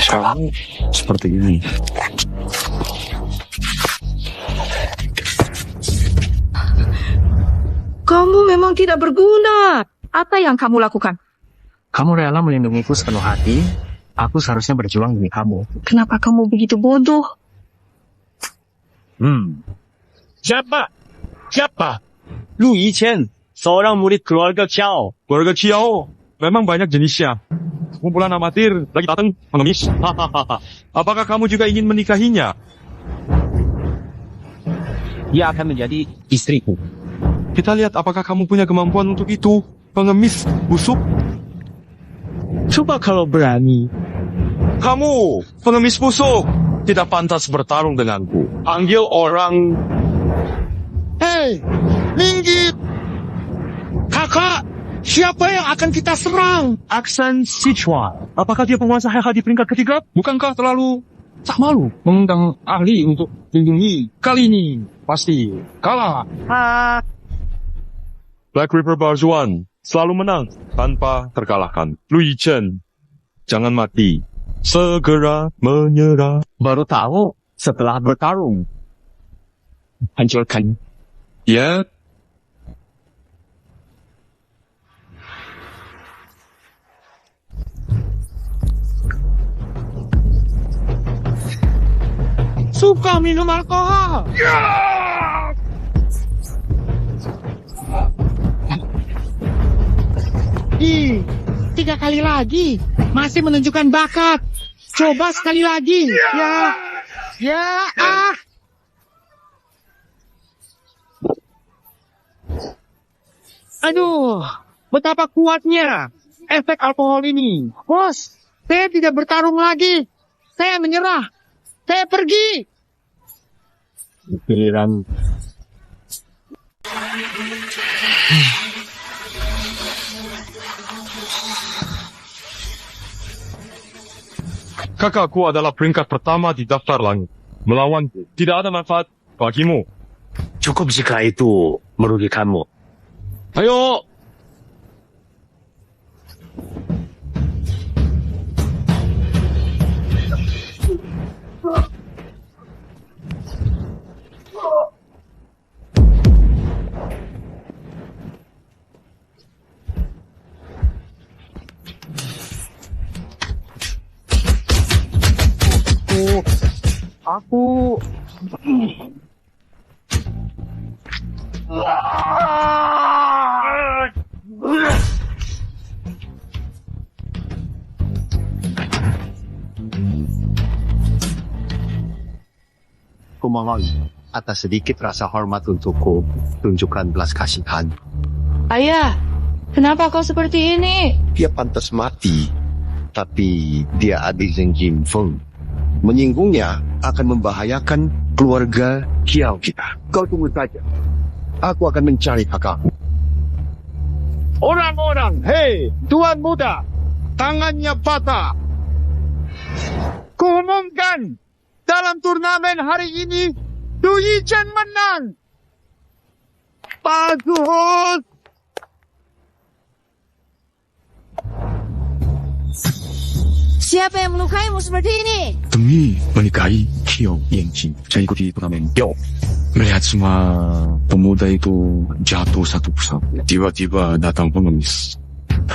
Sekarang seperti ini. Kamu memang tidak berguna. Apa yang kamu lakukan? Kamu rela melindungiku sepenuh hati. Aku seharusnya berjuang demi kamu. Kenapa kamu begitu bodoh? Siapa? Lu Yichen, seorang murid keluarga Qiao. Keluarga Qiao memang banyak jenisnya. Kumpulan amatir lagi datang mengemis. Apakah kamu juga ingin menikahinya? Dia akan menjadi istriku. Kita lihat apakah kamu punya kemampuan untuk itu. Pengemis busuk. Coba kalau berani. Kamu, pengemis busuk, tidak pantas bertarung denganku. Panggil orang. Hei, Linggit! Kakak, siapa yang akan kita serang? Aksan Sichuan. Apakah dia penguasa HH di peringkat ketiga? Bukankah terlalu tak malu mengundang ahli untuk lindungi? Kali ini pasti kalah. Black River Barzuan selalu menang tanpa terkalahkan. Lu Yichen, jangan mati. Segera menyerah. Baru tahu setelah bertarung. Hancurkan. Ya. Suka minum alkohol. Ih, 3 kali lagi. Masih menunjukkan bakat. Coba sekali lagi. Aduh, betapa kuatnya efek alkohol ini. Bos, saya tidak bertarung lagi. Saya menyerah. Saya pergi. Giliran. Kakakku adalah peringkat pertama di daftar langit. Melawanku tidak ada manfaat bagimu. Cukup jika itu merugikanmu. Ayo! Aku Kumohon, atas sedikit rasa hormat untukku, tunjukkan belas kasihan. Ayah, kenapa kau seperti ini? Dia pantas mati, tapi dia adik Zheng Jinfeng. Menyinggungnya akan membahayakan keluarga Qiao kita. Kau tunggu saja. Aku akan mencari kakakku. Orang-orang, hei, tuan muda, tangannya patah. Kuumumkan, dalam turnamen hari ini, Du Yichen menang. Bagus. Siapa yang melukaimu seperti ini? Demi menikahi Qiao Yangjing, saya ikuti turnamen Qiao. Melihat semua pemuda itu jatuh satu persatu. Tiba-tiba datang pengemis.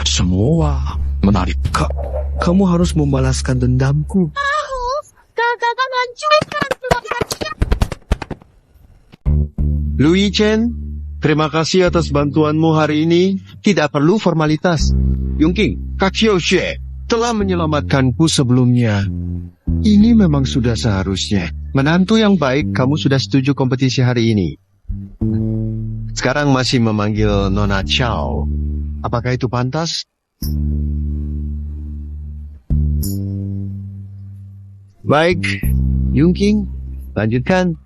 Semua menarik. Kamu harus membalaskan dendamku. Kakak akan hancurkan keluarga. Lu Yichen, terima kasih atas bantuanmu hari ini. Tidak perlu formalitas. Yongking, Kak Xiao Xue telah menyelamatkanku sebelumnya. Ini memang sudah seharusnya. Menantu yang baik, kamu sudah setuju kompetisi hari ini. Sekarang masih memanggil Nona Chow. Apakah itu pantas? Baik, Yongking, lanjutkan.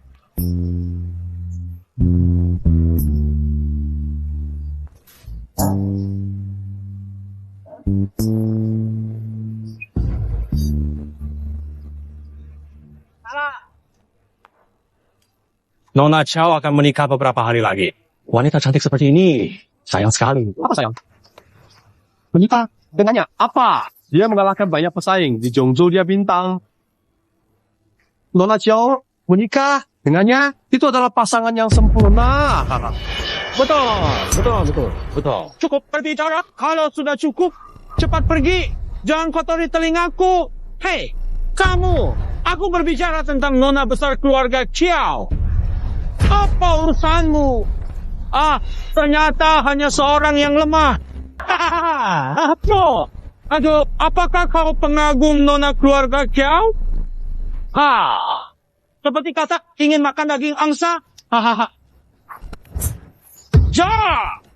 Nona Chow akan menikah beberapa hari lagi. Wanita cantik seperti ini, sayang sekali. Apa sayang? Menikah dengannya apa? Dia mengalahkan banyak pesaing di Zhongzhou dia bintang. Nona Chow menikah dengannya itu adalah pasangan yang sempurna. Betul. Cukup berbicara. Kalau sudah cukup, cepat pergi. Jangan kotori telingaku. Hei, kamu. Aku berbicara tentang nona besar keluarga Qiao. Apa urusanmu? Ternyata hanya seorang yang lemah. Apa? Aduh, apakah kau pengagum nona keluarga Qiao? Seperti kata ingin makan daging angsa.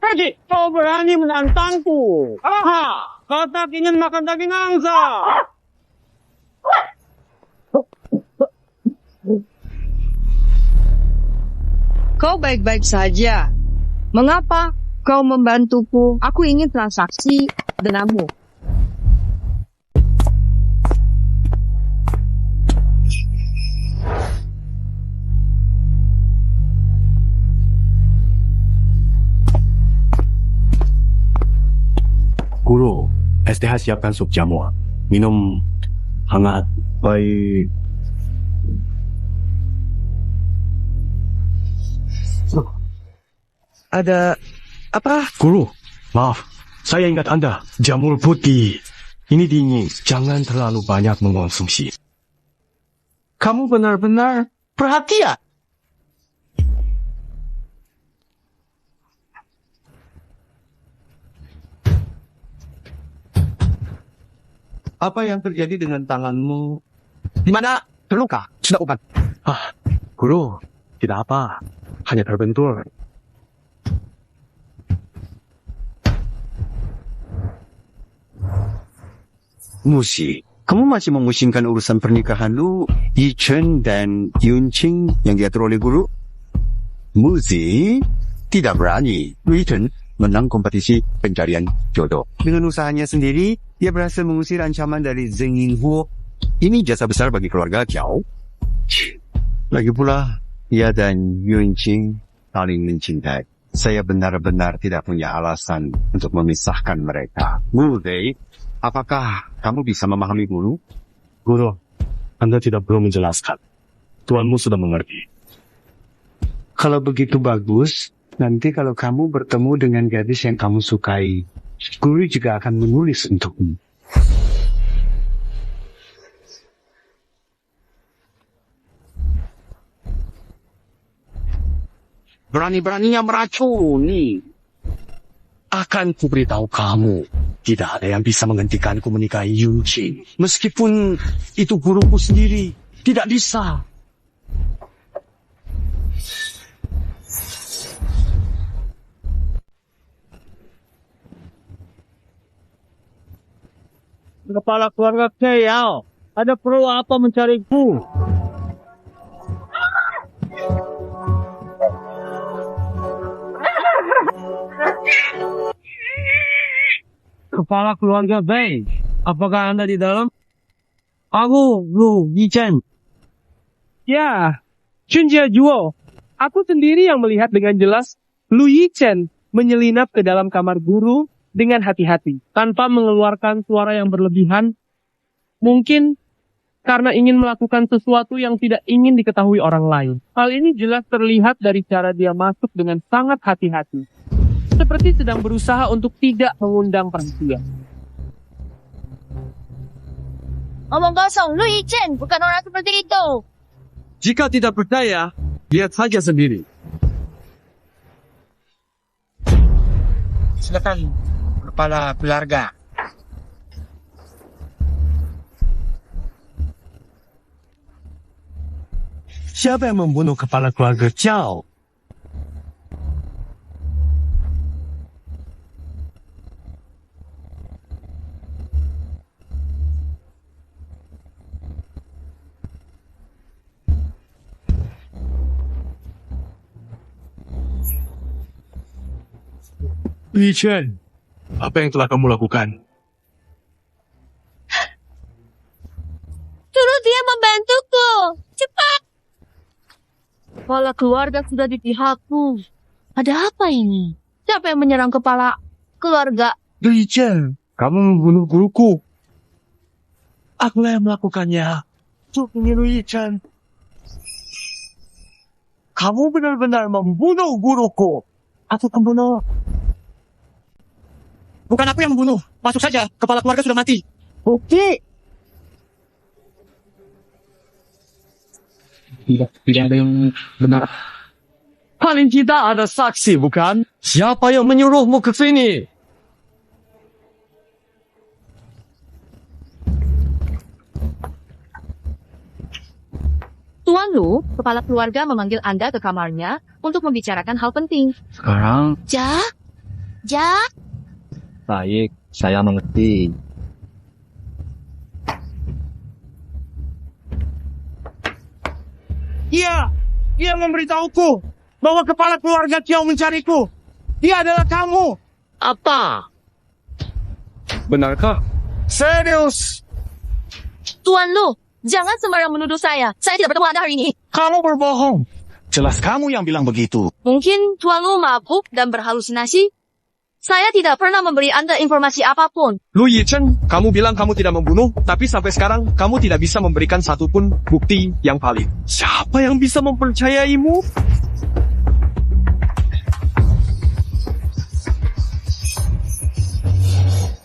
Pergi, kau berani menantangku. Kau tak ingin makan daging angsa. Kau baik-baik saja. Mengapa kau membantuku? Aku ingin transaksi denganmu. Guru, STH siapkan sup jamu. Minum hangat. Baik. Ada apa? Guru, maaf. Saya ingat Anda. Jamur putih. Ini dingin. Jangan terlalu banyak mengkonsumsi. Kamu benar-benar perhatian. Apa yang terjadi dengan tanganmu? Di mana? Terluka. Sudah obat. Guru, tidak apa. Hanya terbentur. Musi, kamu masih memusingkan urusan pernikahan lu, Yi Chen dan Yun Qing yang diatur oleh guru? Musi tidak berani. Yi Chen menang kompetisi pencarian jodoh. Dengan usahanya sendiri, dia berhasil mengusir ancaman dari Zheng Yinghu. Ini jasa besar bagi keluarga Qiao. Lagi pula, ia dan Yun Qing saling mencintai. Saya benar-benar tidak punya alasan untuk memisahkan mereka. Guru Dei, apakah kamu bisa memahami guru? Guru, Anda tidak perlu menjelaskan. Tuanmu sudah mengerti. Kalau begitu bagus, nanti kalau kamu bertemu dengan gadis yang kamu sukai, guru juga akan menulis untukmu. Berani-beraninya meracuni. Akan kuberitahu kamu, tidak ada yang bisa menghentikanku menikahi Yun Qing. Meskipun itu guruku sendiri, tidak bisa. Kepala keluarga Qiao, ada perlu apa mencariku? Kepala keluarga Bei, apakah Anda di dalam? Aku, Lu Yi Chen. Ya, Chunjia Juo. Aku sendiri yang melihat dengan jelas Lu Yi Chen menyelinap ke dalam kamar guru dengan hati-hati, tanpa mengeluarkan suara yang berlebihan. Mungkin karena ingin melakukan sesuatu yang tidak ingin diketahui orang lain. Hal ini jelas terlihat dari cara dia masuk dengan sangat hati-hati. Seperti sedang berusaha untuk tidak mengundang perhatian. Omong kosong, Lu Yi Chen bukan orang seperti itu. Jika tidak percaya, lihat saja sendiri. Silakan, kepala keluarga. Siapa yang membunuh kepala keluarga Chow? Li Chen, apa yang telah kamu lakukan? Suruh dia membantuku. Cepat. Kepala keluarga sudah di pihakku. Ada apa ini? Siapa yang menyerang kepala keluarga? Li Chen, kamu membunuh guruku. Akulah yang melakukannya. Ini Li Chen. Kamu benar-benar membunuh guruku. Aku pembunuh. Bukan aku yang membunuh. Masuk saja, kepala keluarga sudah mati. Bukti. Tidak ada yang benar. Paling tidak ada saksi, bukan? Siapa yang menyuruhmu ke sini? Tuan Lu, kepala keluarga memanggil Anda ke kamarnya untuk membicarakan hal penting. Sekarang, Ja? baik, saya mengerti. Dia memberitahuku bahwa kepala keluarga Chow mencariku. Dia adalah kamu. Apa? Benarkah? Serius. Tuan Lu, jangan sembarang menuduh saya. Saya tidak bertemu Anda hari ini. Kamu berbohong. Jelas kamu yang bilang begitu. Mungkin Tuan Lu mabuk dan berhalusinasi. Saya tidak pernah memberi Anda informasi apapun. Lu Yichen, kamu bilang kamu tidak membunuh, tapi sampai sekarang kamu tidak bisa memberikan satupun bukti yang valid. Siapa yang bisa mempercayaimu?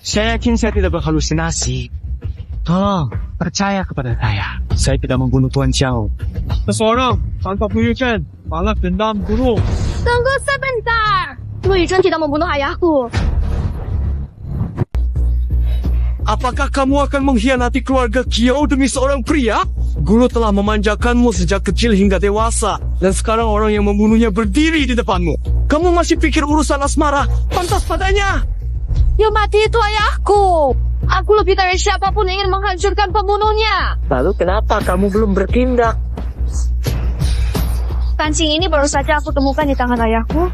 Saya yakin saya tidak berhalusinasi. Tolong, percaya kepada saya. Saya tidak membunuh Tuan Chow. Seseorang tanpa Yichen malah dendam guru. Tunggu sebentar. Lu Yichen tidak membunuh ayahku. Apakah kamu akan mengkhianati keluarga Kiao demi seorang pria? Guru telah memanjakanmu sejak kecil hingga dewasa. Dan sekarang orang yang membunuhnya berdiri di depanmu. Kamu masih pikir urusan asmara pantas padanya? Yang mati itu ayahku. Aku lebih dari siapapun ingin menghancurkan pembunuhnya. Lalu kenapa kamu belum bertindak? Kancing ini baru saja aku temukan di tangan ayahku.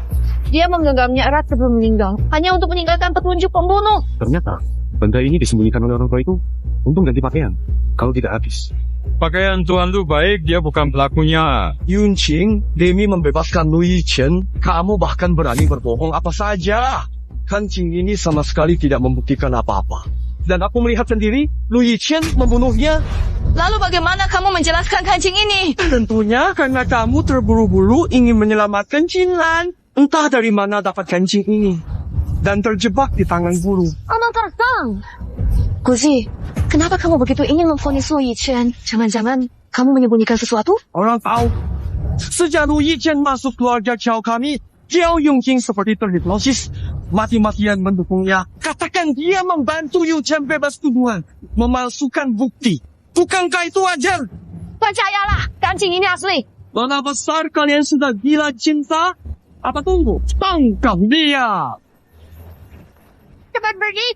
Dia menggenggamnya erat sebelum meninggal. Hanya untuk meninggalkan petunjuk pembunuh. Ternyata benda ini disembunyikan oleh orang tua itu untuk ganti pakaian. Kalau tidak habis. Pakaian Tuan Lu baik, dia bukan pelakunya. Yunqing, demi membebaskan Lu Yichen, kamu bahkan berani berbohong apa saja. Kancing ini sama sekali tidak membuktikan apa-apa. Dan aku melihat sendiri, Lu Yichen membunuhnya. Lalu bagaimana kamu menjelaskan kancing ini? Tentunya karena kamu terburu-buru ingin menyelamatkan Qinlan. Entah dari mana dapat kancing ini. Dan terjebak di tangan guru. Omong kosong. Guzi, kenapa kamu begitu ingin memvonis Lu Yichen? Jangan-jangan kamu menyembunyikan sesuatu? Orang tahu. Sejak Lu Yichen masuk keluarga Chow kami, Jiao Yongqing seperti terhipnosis. Mati-matian mendukungnya. Katakan dia membantu Yichen bebas tuduhan. Memalsukan bukti. Bukankah itu wajar? Percayalah, kancing ini asli. Mana besar kalian sudah gila cinta? Apa tunggu? Tangkap dia! Cepat pergi!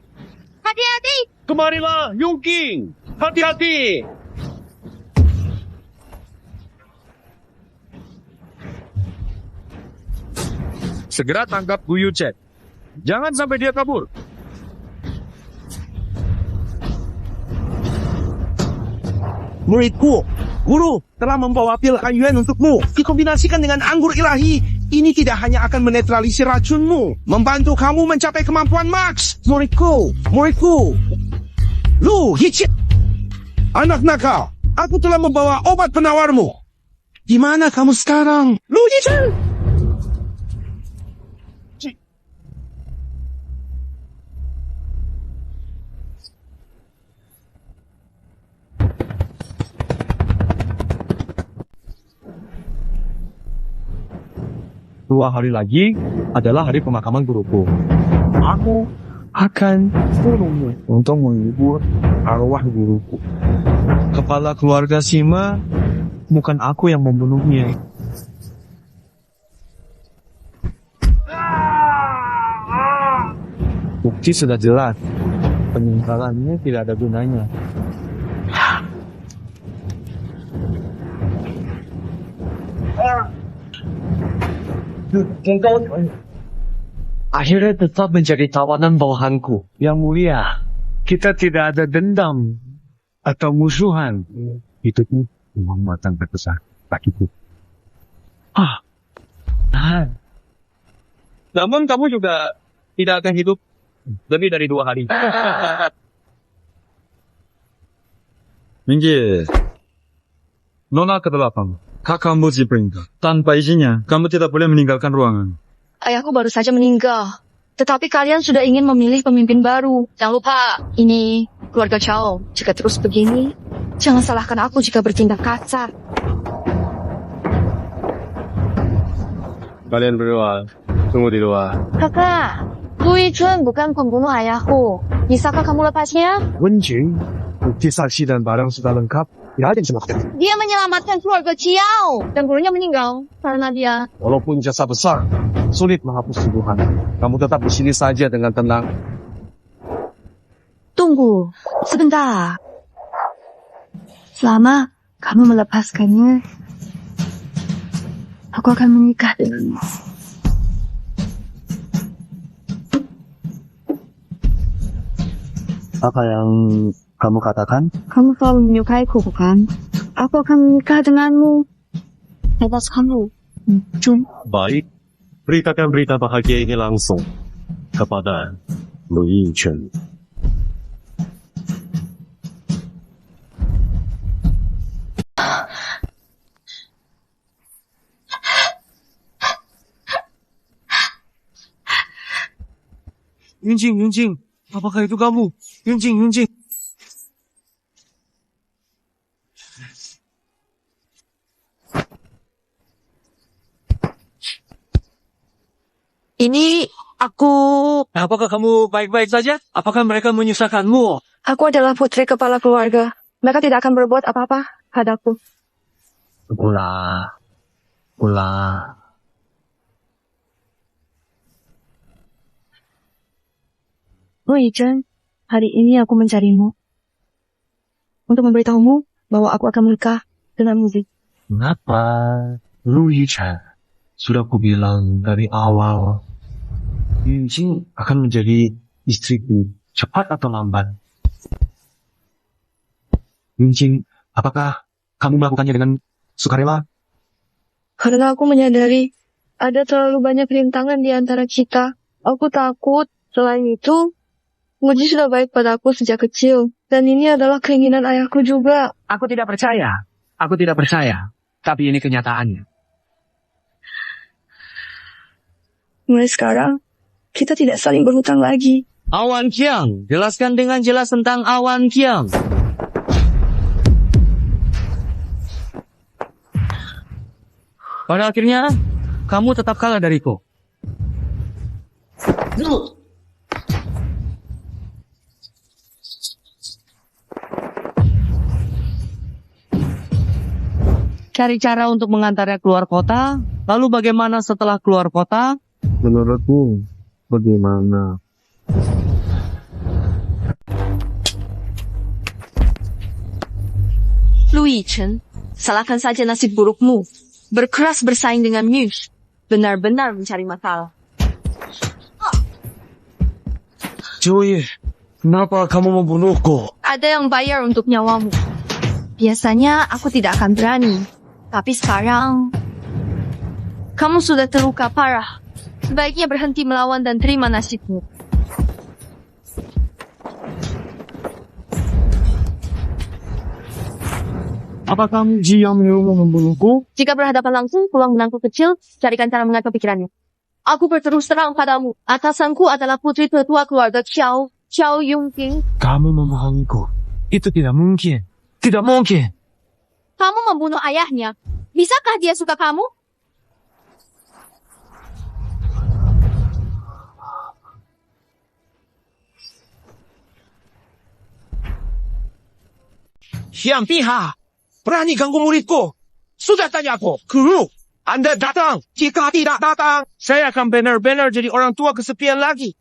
Hati-hati! Kemarilah, Yongqing! Hati-hati! Segera tangkap Gu Yuchen. Jangan sampai dia kabur. Muridku, guru telah membawa pil Anyuan untukmu. Dikombinasikan dengan anggur ilahi. Ini tidak hanya akan menetralisir racunmu, membantu kamu mencapai kemampuan Max. Muridku. Lu Yichen. Anak nakal, aku telah membawa obat penawarmu. Di mana kamu sekarang? Lu Yichen. Dua hari lagi adalah hari pemakaman guruku. Aku akan bunuhmu untuk menghibur arwah guruku. Kepala keluarga Sima, bukan aku yang membunuhnya. Bukti sudah jelas. Penyesalannya tidak ada gunanya. Akhirnya tetap menjadi tawanan bawahanku. Yang mulia, kita tidak ada dendam atau musuhan. Itu pun penghormatan terbesar bagiku. Namun kamu juga tidak akan hidup lebih dari 2 hari. Minggir. Nona ke-8. Kakakmu diperintah. Tanpa izinnya, kamu tidak boleh meninggalkan ruangan. Ayahku baru saja meninggal. Tetapi kalian sudah ingin memilih pemimpin baru. Jangan lupa, ini keluarga Chao. Jika terus begini, jangan salahkan aku jika bertindak kasar. Kalian berdua, tunggu di luar. Kakak, Lu Yichun bukan pembunuh ayahku. Bisakah kamu lepasnya? Wenjing, bukti saksi dan barang sudah lengkap. Tidak ada yang semakin. Dia menyelamatkan keluarga Chiao. Dan gurunya meninggal karena dia. Walaupun jasa besar, sulit menghapus tuduhan. Kamu tetap di sini saja dengan tenang. Tunggu, sebentar. Selama kamu melepaskannya, aku akan menikah denganmu. Apa yang kamu katakan? Kamu selalu menyukaiku, bukan? Aku akan menikah denganmu. Bebas kamu. Baik, beritakan berita bahagia ini langsung kepada Lu Yichun. Yunjing, apakah itu kamu? Yunjing. Ini aku... Apakah kamu baik-baik saja? Apakah mereka menyusahkanmu? Aku adalah putri kepala keluarga. Mereka tidak akan berbuat apa-apa padaku. Gula. Lu Yichun, hari ini aku mencarimu. Untuk memberitahumu bahwa aku akan menikah dengan Muzi. Kenapa? Lu Yichun, sudah kubilang dari awal. Yunjing akan menjadi istriku, cepat atau lambat. Yunjing, apakah kamu melakukannya dengan sukarela? Karena aku menyadari ada terlalu banyak rintangan di antara kita. Aku takut. Selain itu, Muji sudah baik padaku sejak kecil. Dan ini adalah keinginan ayahku juga. Aku tidak percaya. Tapi ini kenyataannya. Mulai sekarang, kita tidak saling berhutang lagi. Awan Qiang, jelaskan dengan jelas tentang Awan Qiang. Pada akhirnya, kamu tetap kalah dariku. Cari cara untuk mengantarnya keluar kota. Lalu bagaimana setelah keluar kota? Menurutmu, bagaimana? Lu Yichun, salahkan saja nasib burukmu. Berkeras bersaing dengan Muse. Benar-benar mencari masalah. Joey, kenapa kamu membunuhku? Ada yang bayar untuk nyawamu. Biasanya aku tidak akan berani. Tapi sekarang, kamu sudah terluka parah. Sebaiknya berhenti melawan dan terima nasibmu. Apa kamu yang menyuruhmu membunuhku? Jika berhadapan langsung, peluang menangku kecil, carikan cara mengatur pikirannya. Aku berterus terang padamu. Atasanku adalah putri tertua keluarga Qiao Yungjing. Kamu membohongiku. Itu tidak mungkin. Tidak mungkin. Kamu membunuh ayahnya. Bisakah dia suka kamu? Siang Piha, berani ganggu muridku. Sudah tanya aku, guru, Anda datang. Jika tidak datang, saya akan benar-benar jadi orang tua kesepian lagi.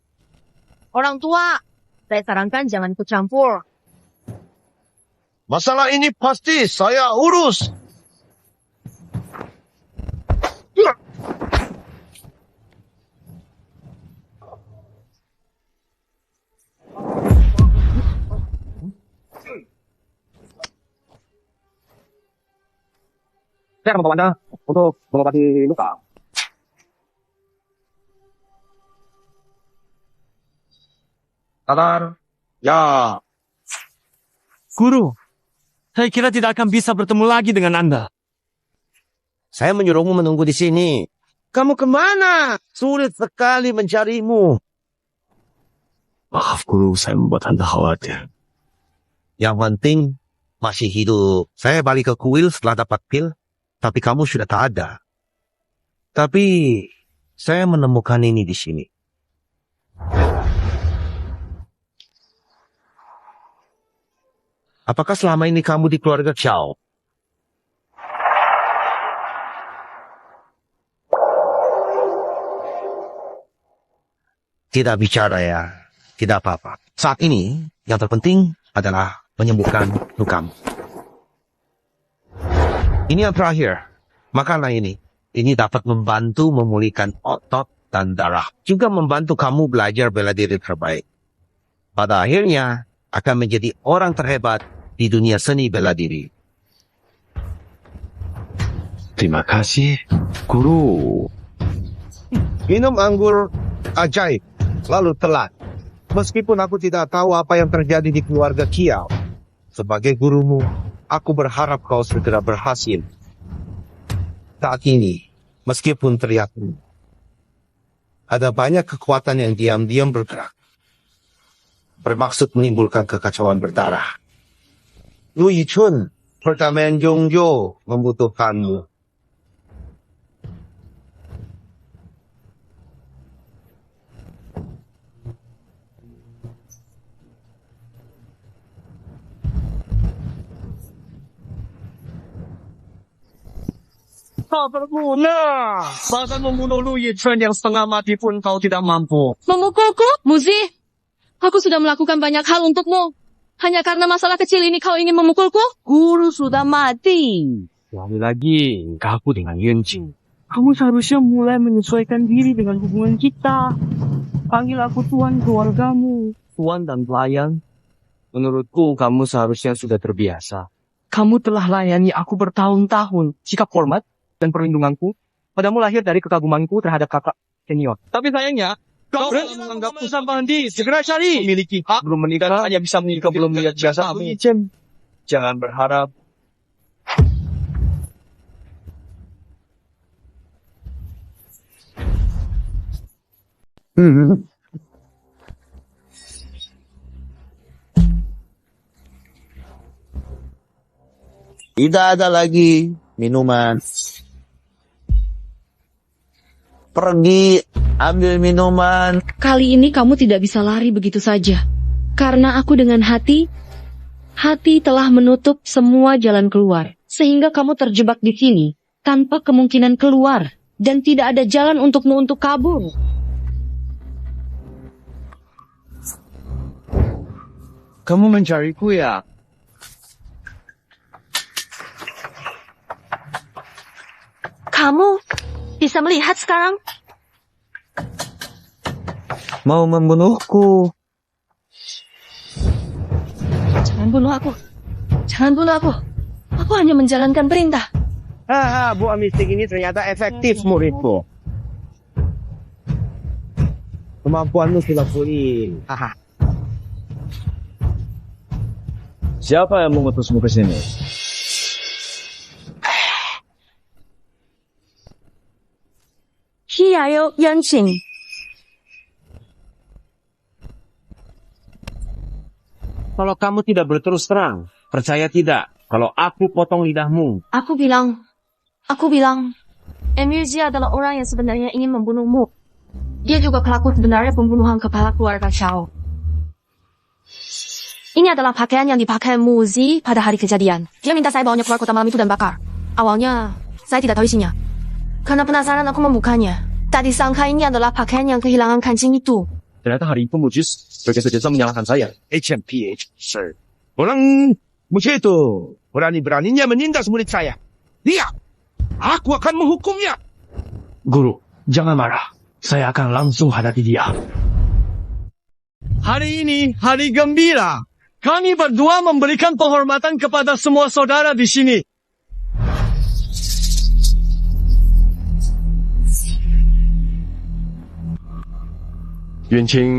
Orang tua, saya sarankan jangan ikut campur. Masalah ini pasti saya urus. Saya akan membawa Anda untuk mengobati luka. Sadar? Ya. Guru, saya kira tidak akan bisa bertemu lagi dengan Anda. Saya menyuruhmu menunggu di sini. Kamu kemana? Sulit sekali mencarimu. Maaf guru, saya membuat Anda khawatir. Yang penting masih hidup. Saya balik ke kuil setelah dapat pil, tapi kamu sudah tak ada. Tapi saya menemukan ini di sini. Apakah selama ini kamu di keluarga Xiao? Tidak bicara ya. Tidak apa-apa. Saat ini, yang terpenting adalah menyembuhkan lukamu. Ini yang terakhir. Makanlah ini. Ini dapat membantu memulihkan otot dan darah. Juga membantu kamu belajar bela diri terbaik. Pada akhirnya, akan menjadi orang terhebat di dunia seni bela diri. Terima kasih, guru. Minum anggur ajaib, lalu telan. Meskipun aku tidak tahu apa yang terjadi di keluarga Kiao, sebagai gurumu, aku berharap kau segera berhasil. Saat ini, meskipun terlihat ada banyak kekuatan yang diam-diam bergerak, bermaksud menimbulkan kekacauan berdarah. Lu Yichun, perdamaian Zhongzhou membutuhkanmu. Tak berguna. Bahkan membunuh Lu Yichun yang setengah mati pun kau tidak mampu. Memukulku? Muzi, aku sudah melakukan banyak hal untukmu. Hanya karena masalah kecil ini kau ingin memukulku? Guru sudah mati. Lagi-lagi, aku dengan Yunjing. Kamu seharusnya mulai menyesuaikan diri dengan hubungan kita. Panggil aku tuan keluargamu. Tuan dan pelayan, menurutku kamu seharusnya sudah terbiasa. Kamu telah layani aku bertahun-tahun. Sikap hormat dan perlindunganku padamu lahir dari kekagumanku terhadap kakak senior. Tapi sayangnya, kau berani menganggapku Sambandi. Segera cari. Memiliki hak. Belum menikah, hanya bisa menikah belum melihat jasa. Jangan berharap. Tidak ada lagi minuman. Pergi, ambil minuman. Kali ini kamu tidak bisa lari begitu saja. Karena aku dengan hati telah menutup semua jalan keluar. Sehingga kamu terjebak di sini, tanpa kemungkinan keluar. Dan tidak ada jalan untukmu untuk kabur. Kamu mencariku ya? Kamu bisa melihat sekarang? Mau membunuhku. Jangan bunuh aku. Jangan bunuh aku. Aku hanya menjalankan perintah. Haha, buah mistik ini ternyata efektif, muridku. Kemampuanmu sudah pulih. Haha. Siapa yang mengutusmu ke sini? Xiao Yanqing. Kalau kamu tidak berterus terang, percaya tidak kalau aku potong lidahmu. Aku bilang, Emir Jia adalah orang yang sebenarnya ingin membunuhmu. Dia juga pelaku sebenarnya pembunuhan kepala keluarga Xiao. Ini adalah pakaian yang dipakai Muzi pada hari kejadian. Dia minta saya bawanya keluar kota malam itu dan bakar. Awalnya, saya tidak tahu isinya. Karena penasaran aku membukanya. Tak disangka ini adalah pakaian yang kehilangan kancing itu. Ternyata hari itu Mujis bergeser-geser menyalahkan saya. HMPH, sir. Orang Mujis itu berani-beraninya menindas murid saya. Lihat, aku akan menghukumnya. Guru, jangan marah. Saya akan langsung hadapi dia. Hari ini hari gembira. Kami berdua memberikan penghormatan kepada semua saudara di sini. Yuanqing,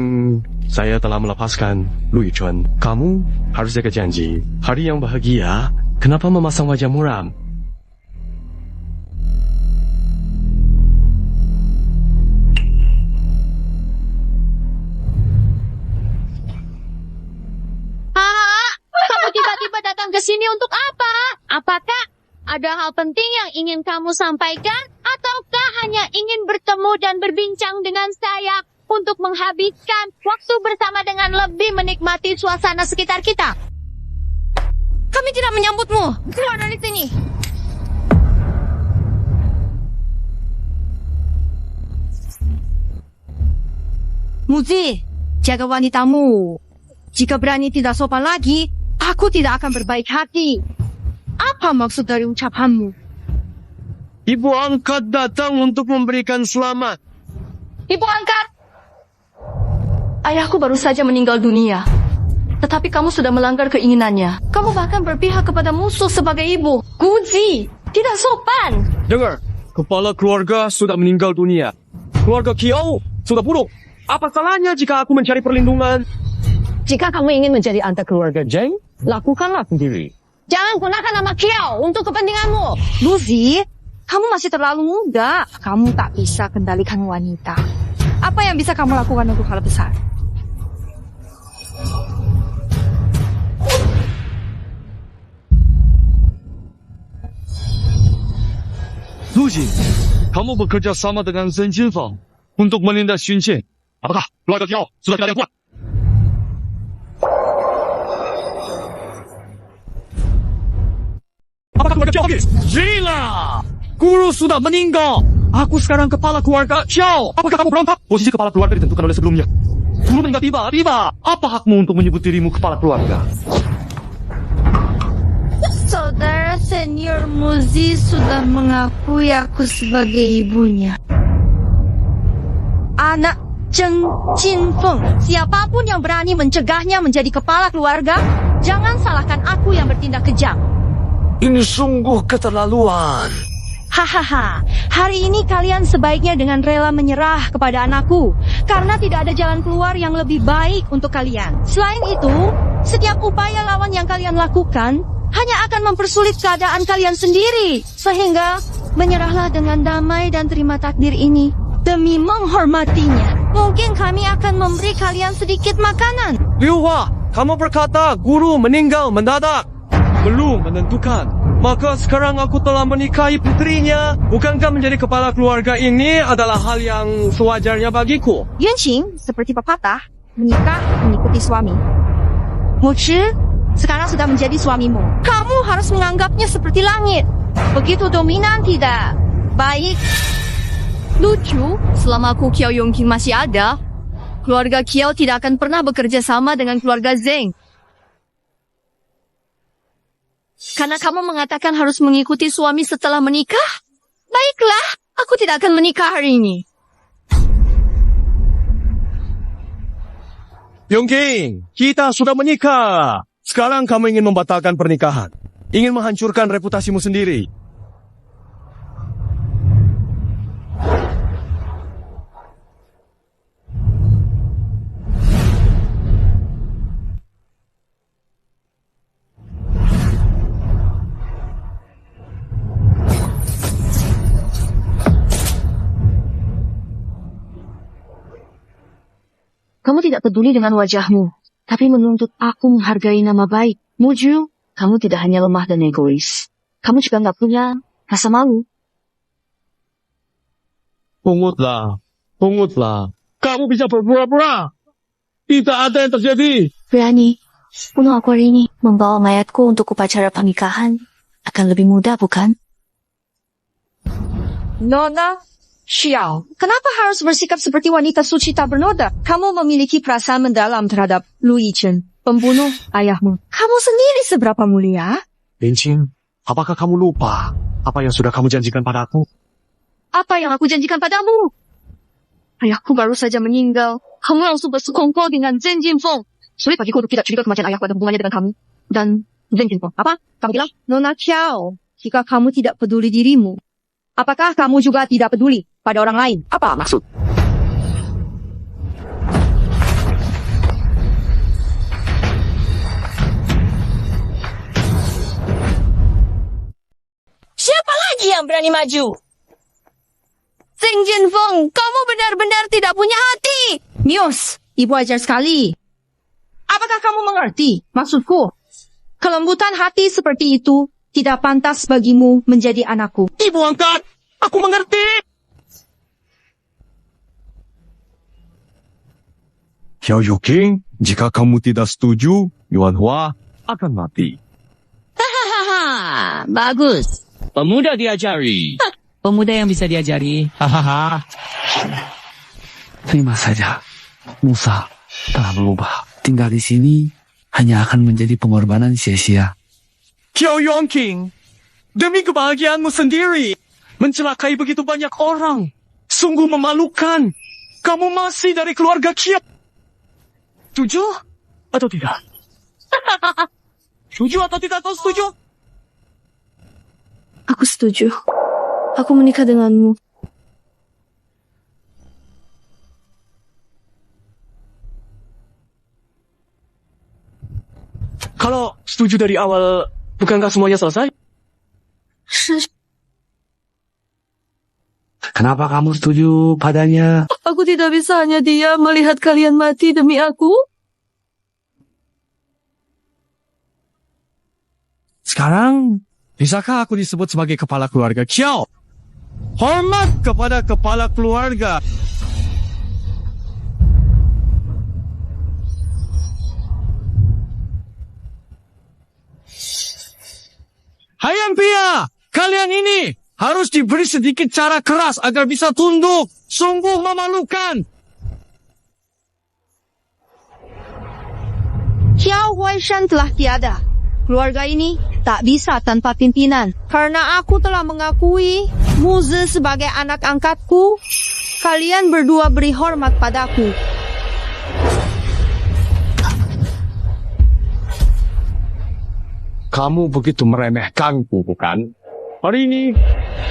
saya telah melepaskan Lu Yichun. Kamu harus jaga janji. Hari yang bahagia, kenapa memasang wajah muram? Kamu tiba-tiba datang ke sini untuk apa? Apakah ada hal penting yang ingin kamu sampaikan? Ataukah hanya ingin bertemu dan berbincang dengan saya untuk menghabiskan waktu bersama dengan lebih menikmati suasana sekitar kita? Kami tidak menyambutmu. Keluar dari sini. Muzi, jaga wanitamu. Jika berani tidak sopan lagi, aku tidak akan berbaik hati. Apa maksud dari ucapanmu? Ibu angkat datang untuk memberikan selamat. Ibu angkat. Ayahku baru saja meninggal dunia. Tetapi kamu sudah melanggar keinginannya. Kamu bahkan berpihak kepada musuh sebagai ibu. Guzi, tidak sopan. Dengar, kepala keluarga sudah meninggal dunia. Keluarga Kiao sudah buruk. Apa salahnya jika aku mencari perlindungan? Jika kamu ingin menjadi antar keluarga Zheng, lakukanlah sendiri. Jangan gunakan nama Kiao untuk kepentinganmu. Luzi, kamu masih terlalu muda. Kamu tak bisa kendalikan wanita. Apa yang bisa kamu lakukan untuk hal besar? Luzi, kamu bekerja sama dengan Zheng Jinfeng untuk menindas Xun Qian. Apakah keluarga Kiao sudah tidak ada yang kuat? Apakah keluarga Kiao habis? Gila! Guru sudah meninggal. Aku sekarang kepala keluarga Kiao. Apakah kamu berontak? Posisi kepala keluarga ditentukan oleh sebelumnya. Guru meninggal tiba-tiba. Apa hakmu untuk menyebut dirimu kepala keluarga? Saudara senior Muzi sudah mengakui aku sebagai ibunya. Anak Zheng Jinfeng. Siapapun yang berani mencegahnya menjadi kepala keluarga, jangan salahkan aku yang bertindak kejam. Ini sungguh keterlaluan. Hahaha, hari ini kalian sebaiknya dengan rela menyerah kepada anakku, karena tidak ada jalan keluar yang lebih baik untuk kalian. Selain itu, setiap upaya lawan yang kalian lakukan hanya akan mempersulit keadaan kalian sendiri. Sehingga, menyerahlah dengan damai dan terima takdir ini. Demi menghormatinya, mungkin kami akan memberi kalian sedikit makanan. Liu Hua, kamu berkata guru meninggal mendadak. Belum menentukan. Maka sekarang aku telah menikahi putrinya. Bukankah menjadi kepala keluarga ini adalah hal yang sewajarnya bagiku? Yuanqing, seperti pepatah, menikah mengikuti suami. Muci, sekarang sudah menjadi suamimu. Kamu harus menganggapnya seperti langit. Begitu dominan tidak baik. Lucu, selama aku Kiao Yongqing masih ada, keluarga Kiao tidak akan pernah bekerja sama dengan keluarga Zheng. Karena kamu mengatakan harus mengikuti suami setelah menikah? Baiklah, aku tidak akan menikah hari ini. Yongqing, kita sudah menikah. Sekarang kamu ingin membatalkan pernikahan. Ingin menghancurkan reputasimu sendiri. Kamu tidak peduli dengan wajahmu, tapi menuntut aku menghargai nama baik. Muju, kamu tidak hanya lemah dan egois. Kamu juga nggak punya rasa malu. Pungutlah. Kamu bisa berpura-pura. Tidak ada yang terjadi. Berani, Bunuh aku hari ini. Membawa mayatku untuk upacara pernikahan akan lebih mudah, bukan? Nona Xiao, kenapa harus bersikap seperti wanita suci tak bernoda? Kamu memiliki perasaan mendalam terhadap Lu Yichen, pembunuh ayahmu. Kamu sendiri seberapa mulia? Linqing, apakah kamu lupa apa yang sudah kamu janjikan padaku? Apa yang aku janjikan padamu? Ayahku baru saja meninggal. Kamu langsung bersekongkol dengan Zheng Jinfeng. Sulit bagiku untuk tidak curiga kematian ayahku ada hubungannya dengan kamu. Dan Zheng Jinfeng. Apa? Kamu bilang? Nona Xiao, jika kamu tidak peduli dirimu, apakah kamu juga tidak peduli pada orang lain? Apa maksud? Siapa lagi yang berani maju? Zheng Jinfeng, kamu benar-benar tidak punya hati. Mios, ibu ajar sekali. Apakah kamu mengerti maksudku? Kelembutan hati seperti itu tidak pantas bagimu menjadi anakku. Ibu angkat, aku mengerti. Xiao Yuqing, jika kamu tidak setuju, Yuan Hua akan mati. Hahaha, bagus. Pemuda diajari. Pemuda yang bisa diajari. Hahaha. Terima saja. Musa telah berubah. Tinggal di sini hanya akan menjadi pengorbanan sia-sia. Xiao Yuqing, demi kebahagiaanmu sendiri, mencelakai begitu banyak orang. Sungguh memalukan. Kamu masih dari keluarga Qiao. Setuju atau tidak? Setuju atau tidak kau setuju? Aku setuju. Aku menikah denganmu. Kalau setuju dari awal, bukankah semuanya selesai? Kenapa kamu setuju padanya? Aku tidak bisa hanya diam melihat kalian mati demi aku. Sekarang, bisakah aku disebut sebagai kepala keluarga Qiao? Hormat kepada kepala keluarga. Hai Ampia, kalian ini harus diberi sedikit cara keras agar bisa tunduk. Sungguh memalukan. Xiao Huaishan telah tiada. Keluarga ini tak bisa tanpa pimpinan. Karena aku telah mengakui Muzi sebagai anak angkatku, kalian berdua beri hormat padaku. Kamu begitu meremehkanku, bukan? Hari ini,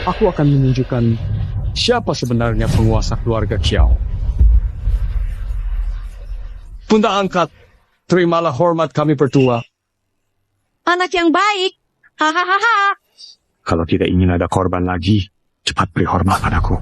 aku akan menunjukkan siapa sebenarnya penguasa keluarga Qiao. Bunda angkat, terimalah hormat kami berdua. Anak yang baik. Hahaha. Kalau tidak ingin ada korban lagi, cepat beri hormat padaku.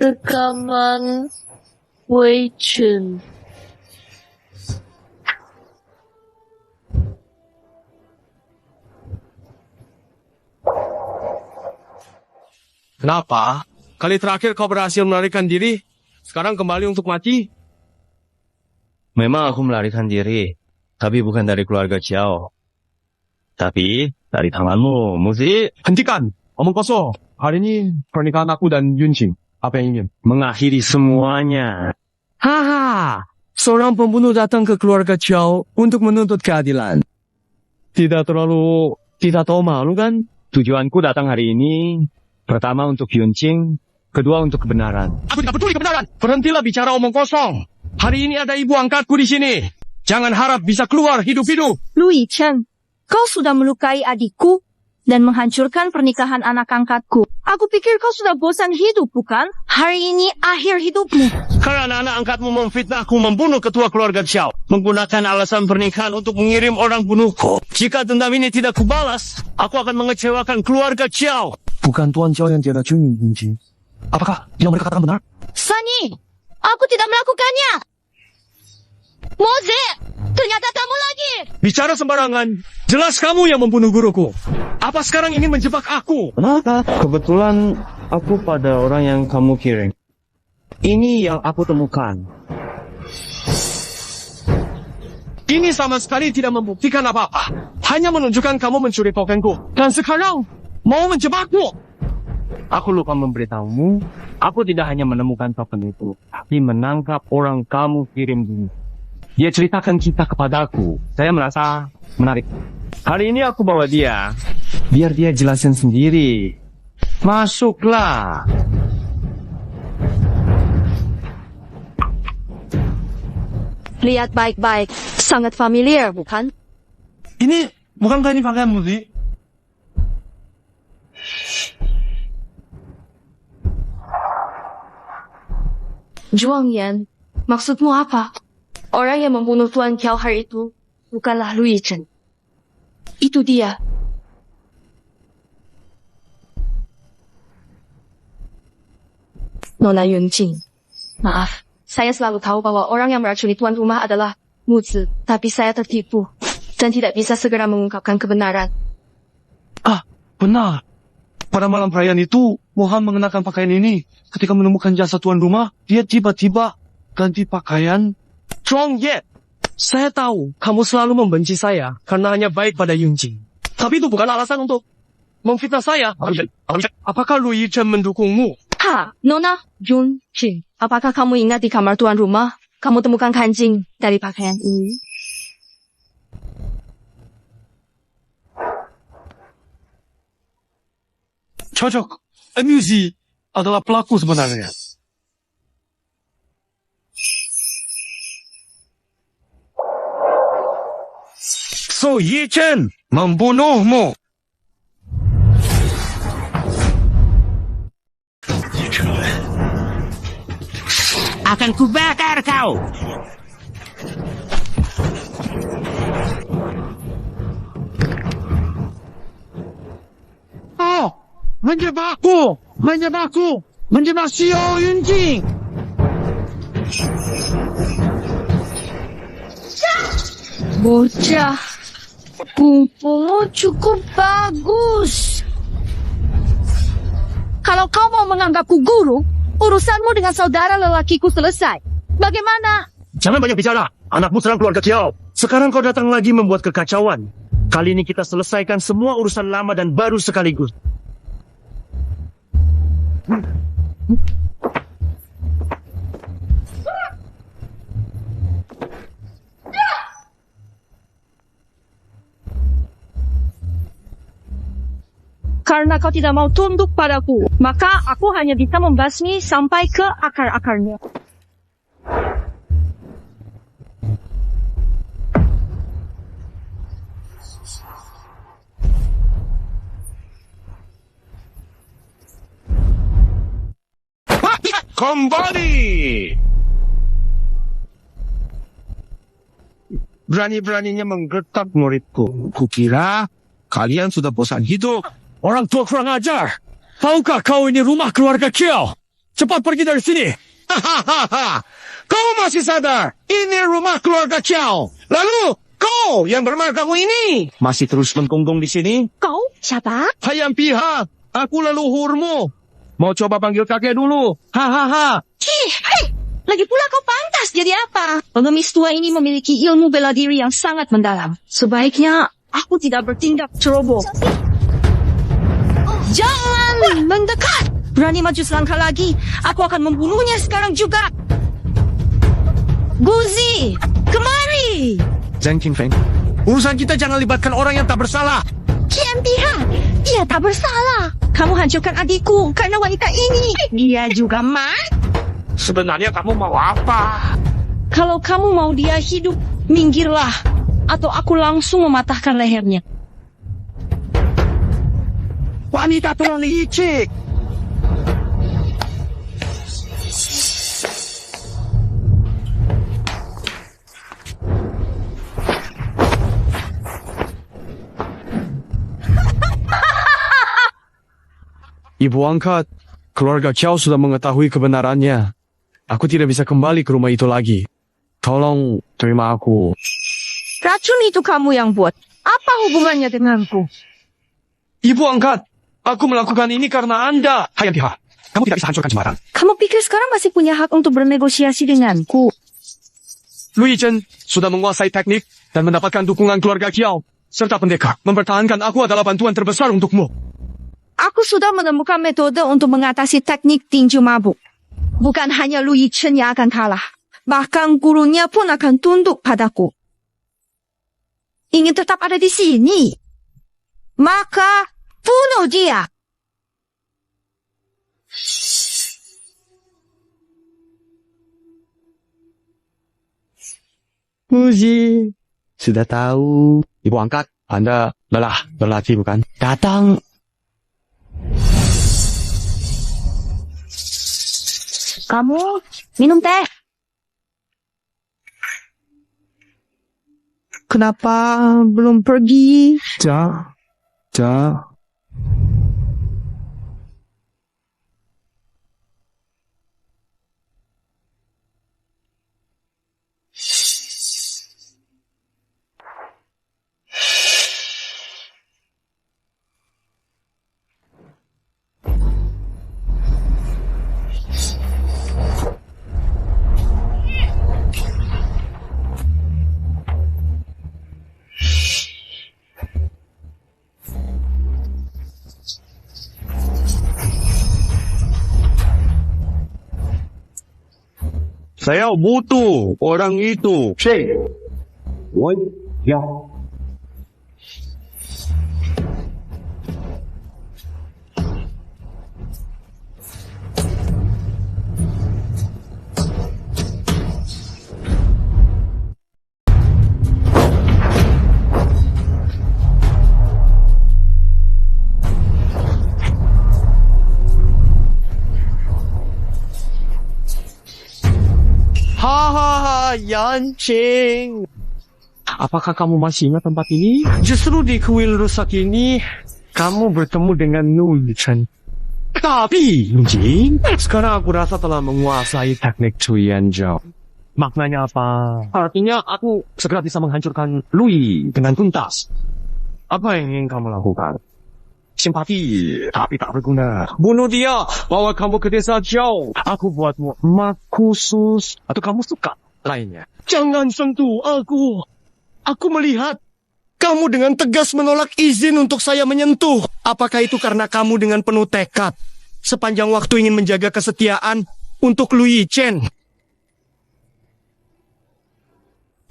Rekaman Weichen. Kenapa? Kali terakhir kau berhasil melarikan diri, sekarang kembali untuk mati? Memang aku melarikan diri, tapi bukan dari keluarga Qiao. Tapi dari tanganmu, Muzi. Hentikan, omong kosong. Hari ini pernikahan aku dan Yunqing. Apa yang ingin? Mengakhiri semuanya. Haha, seorang pembunuh datang ke keluarga Qiao untuk menuntut keadilan. Tidak tahu malu kan? Tujuanku datang hari ini, pertama untuk Yunqing, kedua untuk kebenaran. Aku tidak peduli kebenaran. Berhentilah bicara omong kosong. Hari ini ada ibu angkatku di sini. Jangan harap bisa keluar hidup-hidup. Lu Yichen, kau sudah melukai adikku. dan menghancurkan pernikahan anak angkatku. Aku pikir kau sudah bosan hidup, bukan? Hari ini akhir hidupmu. Karena anak angkatmu memfitnahku membunuh ketua keluarga Xiao. Menggunakan alasan pernikahan untuk mengirim orang bunuhku. Jika dendam ini tidak kubalas, aku akan mengecewakan keluarga Xiao. Bukan Tuan Xiao yang diracuni, Yunjing. Apakah yang mereka katakan benar? Sunny, aku tidak melakukannya. Moze, ternyata kamu lagi. Bicara sembarangan. Jelas kamu yang membunuh guruku. Apa sekarang ingin menjebak aku? Kebetulan aku pada orang yang kamu kirim. Ini yang aku temukan. Ini sama sekali tidak membuktikan apa-apa. Hanya menunjukkan kamu mencuri tokenku. Dan sekarang mau menjebakku. Aku lupa memberitahumu, aku tidak hanya menemukan token itu, tapi menangkap orang kamu kirim dulu. Dia ceritakan kita kepadaku. Saya merasa menarik. Hari ini aku bawa dia, biar dia jelasin sendiri. Masuklah. Lihat baik-baik. Sangat familiar, bukan? Ini, bukankah ini pakaianmu, Zi? Zhuang Yan, maksudmu apa? Orang yang membunuh Tuan Qiao hari itu bukanlah Lu Yichen. Itu dia. Nona Yunjing. Maaf, saya selalu tahu bahwa orang yang meracuni tuan rumah adalah Mu Zi, tapi saya tertipu dan tidak bisa segera mengungkapkan kebenaran. Benar. Pada malam perayaan itu, Mohan mengenakan pakaian ini. Ketika menemukan jasad tuan rumah, dia tiba-tiba ganti pakaian. Zhuang Ye, saya tahu kamu selalu membenci saya karena hanya baik pada Yunjing. Tapi itu bukan alasan untuk memfitnah saya. Apakah Lu Yichen mendukungmu? Nona Yunjing, apakah kamu ingat di kamar tuan rumah, kamu temukan kancing dari pakaian ini? Cocok. Amuzi adalah pelaku sebenarnya. So Yichen membunuhmu. Akan kubakar kau. Menjebakku! Menjebak Xiao Yunjing! Bocah, kumpulmu cukup bagus. Kalau kau mau menganggapku guru, urusanmu dengan saudara lelakiku selesai. Bagaimana? Jangan banyak bicara. Anakmu serang keluarga Qiao. Sekarang kau datang lagi membuat kekacauan. Kali ini kita selesaikan semua urusan lama dan baru sekaligus. Karena kau tidak mau tunduk padaku, maka aku hanya bisa membasmi sampai ke akar-akarnya. Kembali! Berani-beraninya menggertak muridku. Kukira kalian sudah bosan hidup. Orang tua kurang ajar. Tahukah kau ini rumah keluarga Qiao? Cepat pergi dari sini. Hahaha. Kau masih sadar? Ini rumah keluarga Qiao. Lalu kau yang bermargamu ini masih terus menggonggong di sini? Kau siapa? Hayam pihak. Aku leluhurmu. Mau coba panggil kakek dulu? Hahaha. Lagi pula kau pantas jadi apa? Pengemis tua ini memiliki ilmu bela diri yang sangat mendalam. Sebaiknya aku tidak bertindak ceroboh. Jangan mendekat! Berani maju selangkah lagi, aku akan membunuhnya sekarang juga. Guzi, kemari! Zhang Qingfeng, urusan kita jangan libatkan orang yang tak bersalah. Kian pihak, dia tak bersalah. Kamu hancurkan adikku karena wanita ini. Dia juga Sebenarnya kamu mau apa? Kalau kamu mau dia hidup, minggirlah. Atau aku langsung mematahkan lehernya. Wanita terlalu licik. Ibu angkat, keluarga Chow sudah mengetahui kebenarannya. Aku tidak bisa kembali ke rumah itu lagi. Tolong terima aku. Racun itu kamu yang buat. Apa hubungannya denganku? Ibu angkat, aku melakukan ini karena Anda. Hai Antiha, kamu tidak bisa hancurkan Semarang. Kamu pikir sekarang masih punya hak untuk bernegosiasi denganku? Lu Yichen sudah menguasai teknik dan mendapatkan dukungan keluarga Kiao serta pendekar. Mempertahankan aku adalah bantuan terbesar untukmu. Aku sudah menemukan metode untuk mengatasi teknik tinju mabuk. Bukan hanya Lu Yichen yang akan kalah. Bahkan gurunya pun akan tunduk padaku. Ingin tetap ada di sini? Maka bunuh dia. Puji, sudah tahu. Ibu angkat, Anda lelah berlatih bukan? Datang. Kamu minum teh. Kenapa belum pergi? Ja. Saya butuh orang itu. Shake. Ya. Hahaha, Yanqing. Apakah kamu masih ingat tempat ini? Justru di kuil rusak ini, kamu bertemu dengan Nu Yichen. Tapi, Yanqing, sekarang aku rasa telah menguasai teknik Cuyan Zhao. Maknanya apa? Artinya aku segera bisa menghancurkan Lui dengan tuntas. Apa yang ingin kamu lakukan? Simpati, tapi tak berguna. Bunuh dia, bawa kamu ke desa Zhao. Aku buatmu mak khusus. Atau kamu suka lainnya? Jangan sentuh aku. Aku melihat kamu dengan tegas menolak izin untuk saya menyentuh. Apakah itu karena kamu dengan penuh tekad sepanjang waktu ingin menjaga kesetiaan untuk Lu Yichen?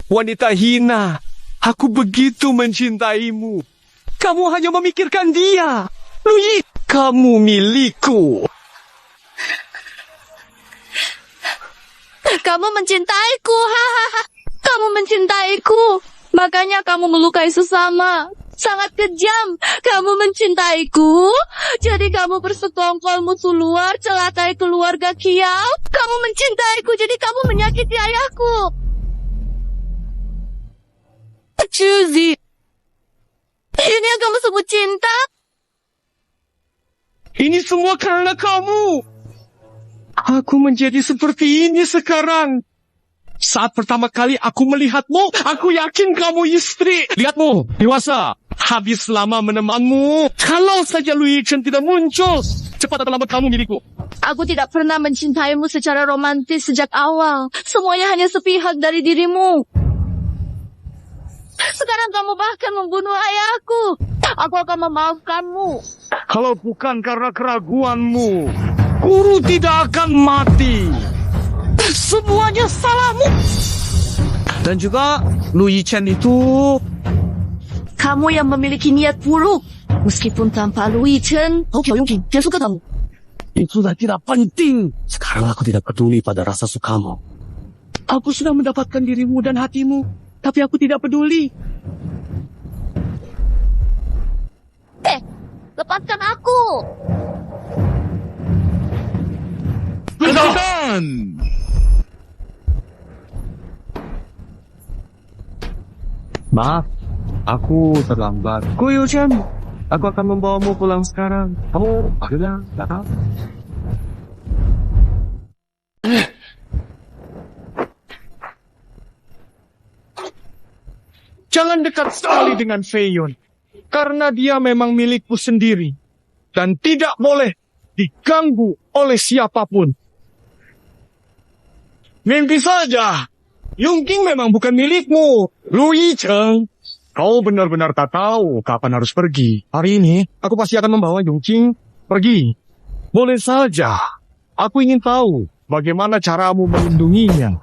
Wanita hina, aku begitu mencintaimu. Kamu hanya memikirkan dia. Lu Yi, kamu milikku. Kamu mencintaiku, hahaha. Kamu mencintaiku. Makanya kamu melukai sesama. Sangat kejam. Kamu mencintaiku. Jadi kamu bersekongkol musuh luar, celakai keluarga Kiao. Kamu mencintaiku, jadi kamu menyakiti ayahku. Cuzi. Ini yang kamu sebut cinta? Ini semua karena kamu. Aku menjadi seperti ini sekarang. Saat pertama kali aku melihatmu, aku yakin kamu istri. Lihatmu, dewasa. Habis lama menemanmu. Kalau saja Lu Yichen tidak muncul, cepat atau lambat kamu milikku. Aku tidak pernah mencintaimu secara romantis sejak awal. Semuanya hanya sepihak dari dirimu. Sekarang kamu bahkan membunuh ayahku. Aku akan memaafkanmu. Kalau bukan karena keraguanmu, guru tidak akan mati. Semuanya salahmu. Dan juga Lu Yichen itu... Kamu yang memiliki niat buruk. Meskipun tanpa Lu Yichen, Qiao Yongqing dia suka kamu. Itu sudah tidak penting. Sekarang aku tidak peduli pada rasa sukamu. Aku sudah mendapatkan dirimu dan hatimu. Tapi aku tidak peduli. Lepaskan aku! Lepaskan! Maaf, aku terlambat. Kuyuchan, aku akan membawamu pulang sekarang. Kamu akhirnya datang. Jangan dekat sekali dengan Feiyun, karena dia memang milikku sendiri dan tidak boleh diganggu oleh siapapun. Mimpi saja, Yongqing memang bukan milikmu, Lu Yicheng. Kau benar-benar tak tahu kapan harus pergi. Hari ini, aku pasti akan membawa Yongqing pergi. Boleh saja, aku ingin tahu bagaimana caramu melindunginya.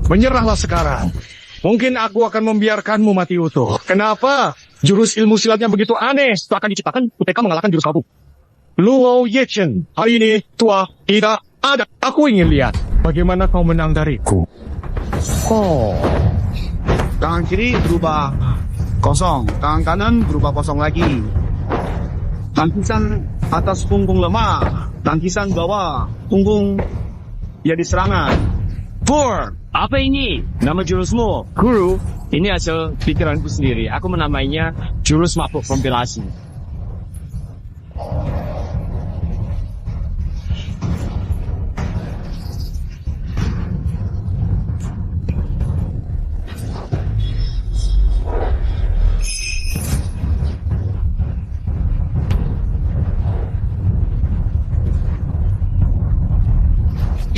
Menyerahlah sekarang. Mungkin aku akan membiarkanmu mati utuh. Kenapa? Jurus ilmu silatnya begitu aneh. Setelah akan diciptakan, UTK mengalahkan jurus kalbu. Luo Yechen, hari ini tua tidak ada. Aku ingin lihat bagaimana kau menang dariku. Oh. Tangan kiri berubah kosong, tangan kanan berubah kosong lagi. Tangkisan atas punggung lemah, tangkisan bawah punggung jadi serangan. Apa ini? Nama jurusmu? Guru, ini hasil pikiranku sendiri. Aku menamainya jurus mabuk kompilasi.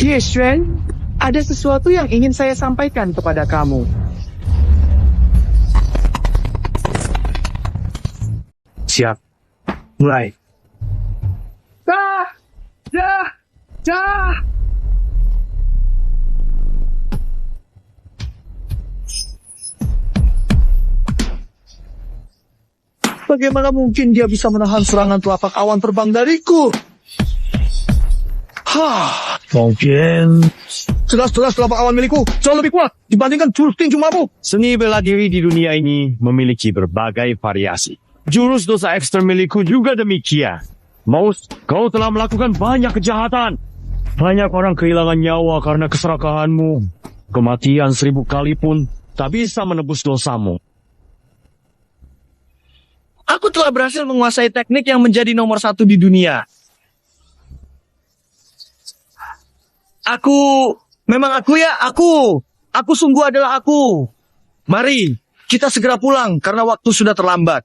Ye Xuan, ada sesuatu yang ingin saya sampaikan kepada kamu. Siap. Mulai. Bagaimana mungkin dia bisa menahan serangan telapak awan terbang dariku? Mungkin Jelas-jelas telapak awan milikku jauh lebih kuat dibandingkan jurus tinju mabuk. seni bela diri di dunia ini memiliki berbagai variasi. Jurus dosa ekstrem milikku juga demikian. Mouse, kau telah melakukan banyak kejahatan. Banyak orang kehilangan nyawa karena keserakahanmu. Kematian 1000 kali pun tak bisa menebus dosamu. Aku telah berhasil menguasai teknik yang menjadi nomor 1 di dunia. Aku sungguh adalah aku. Mari, kita segera pulang karena waktu sudah terlambat.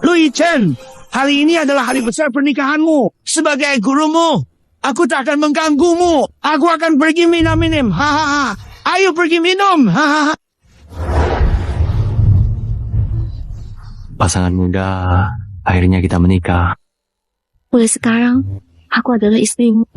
Lu Yichen, hari ini adalah hari besar pernikahanmu. Sebagai gurumu, aku tak akan mengganggumu. Aku akan pergi minum-minum. Hahaha. Ayo pergi minum. Hahaha. Pasangan muda, akhirnya kita menikah. Mulai sekarang, aku adalah istrimu.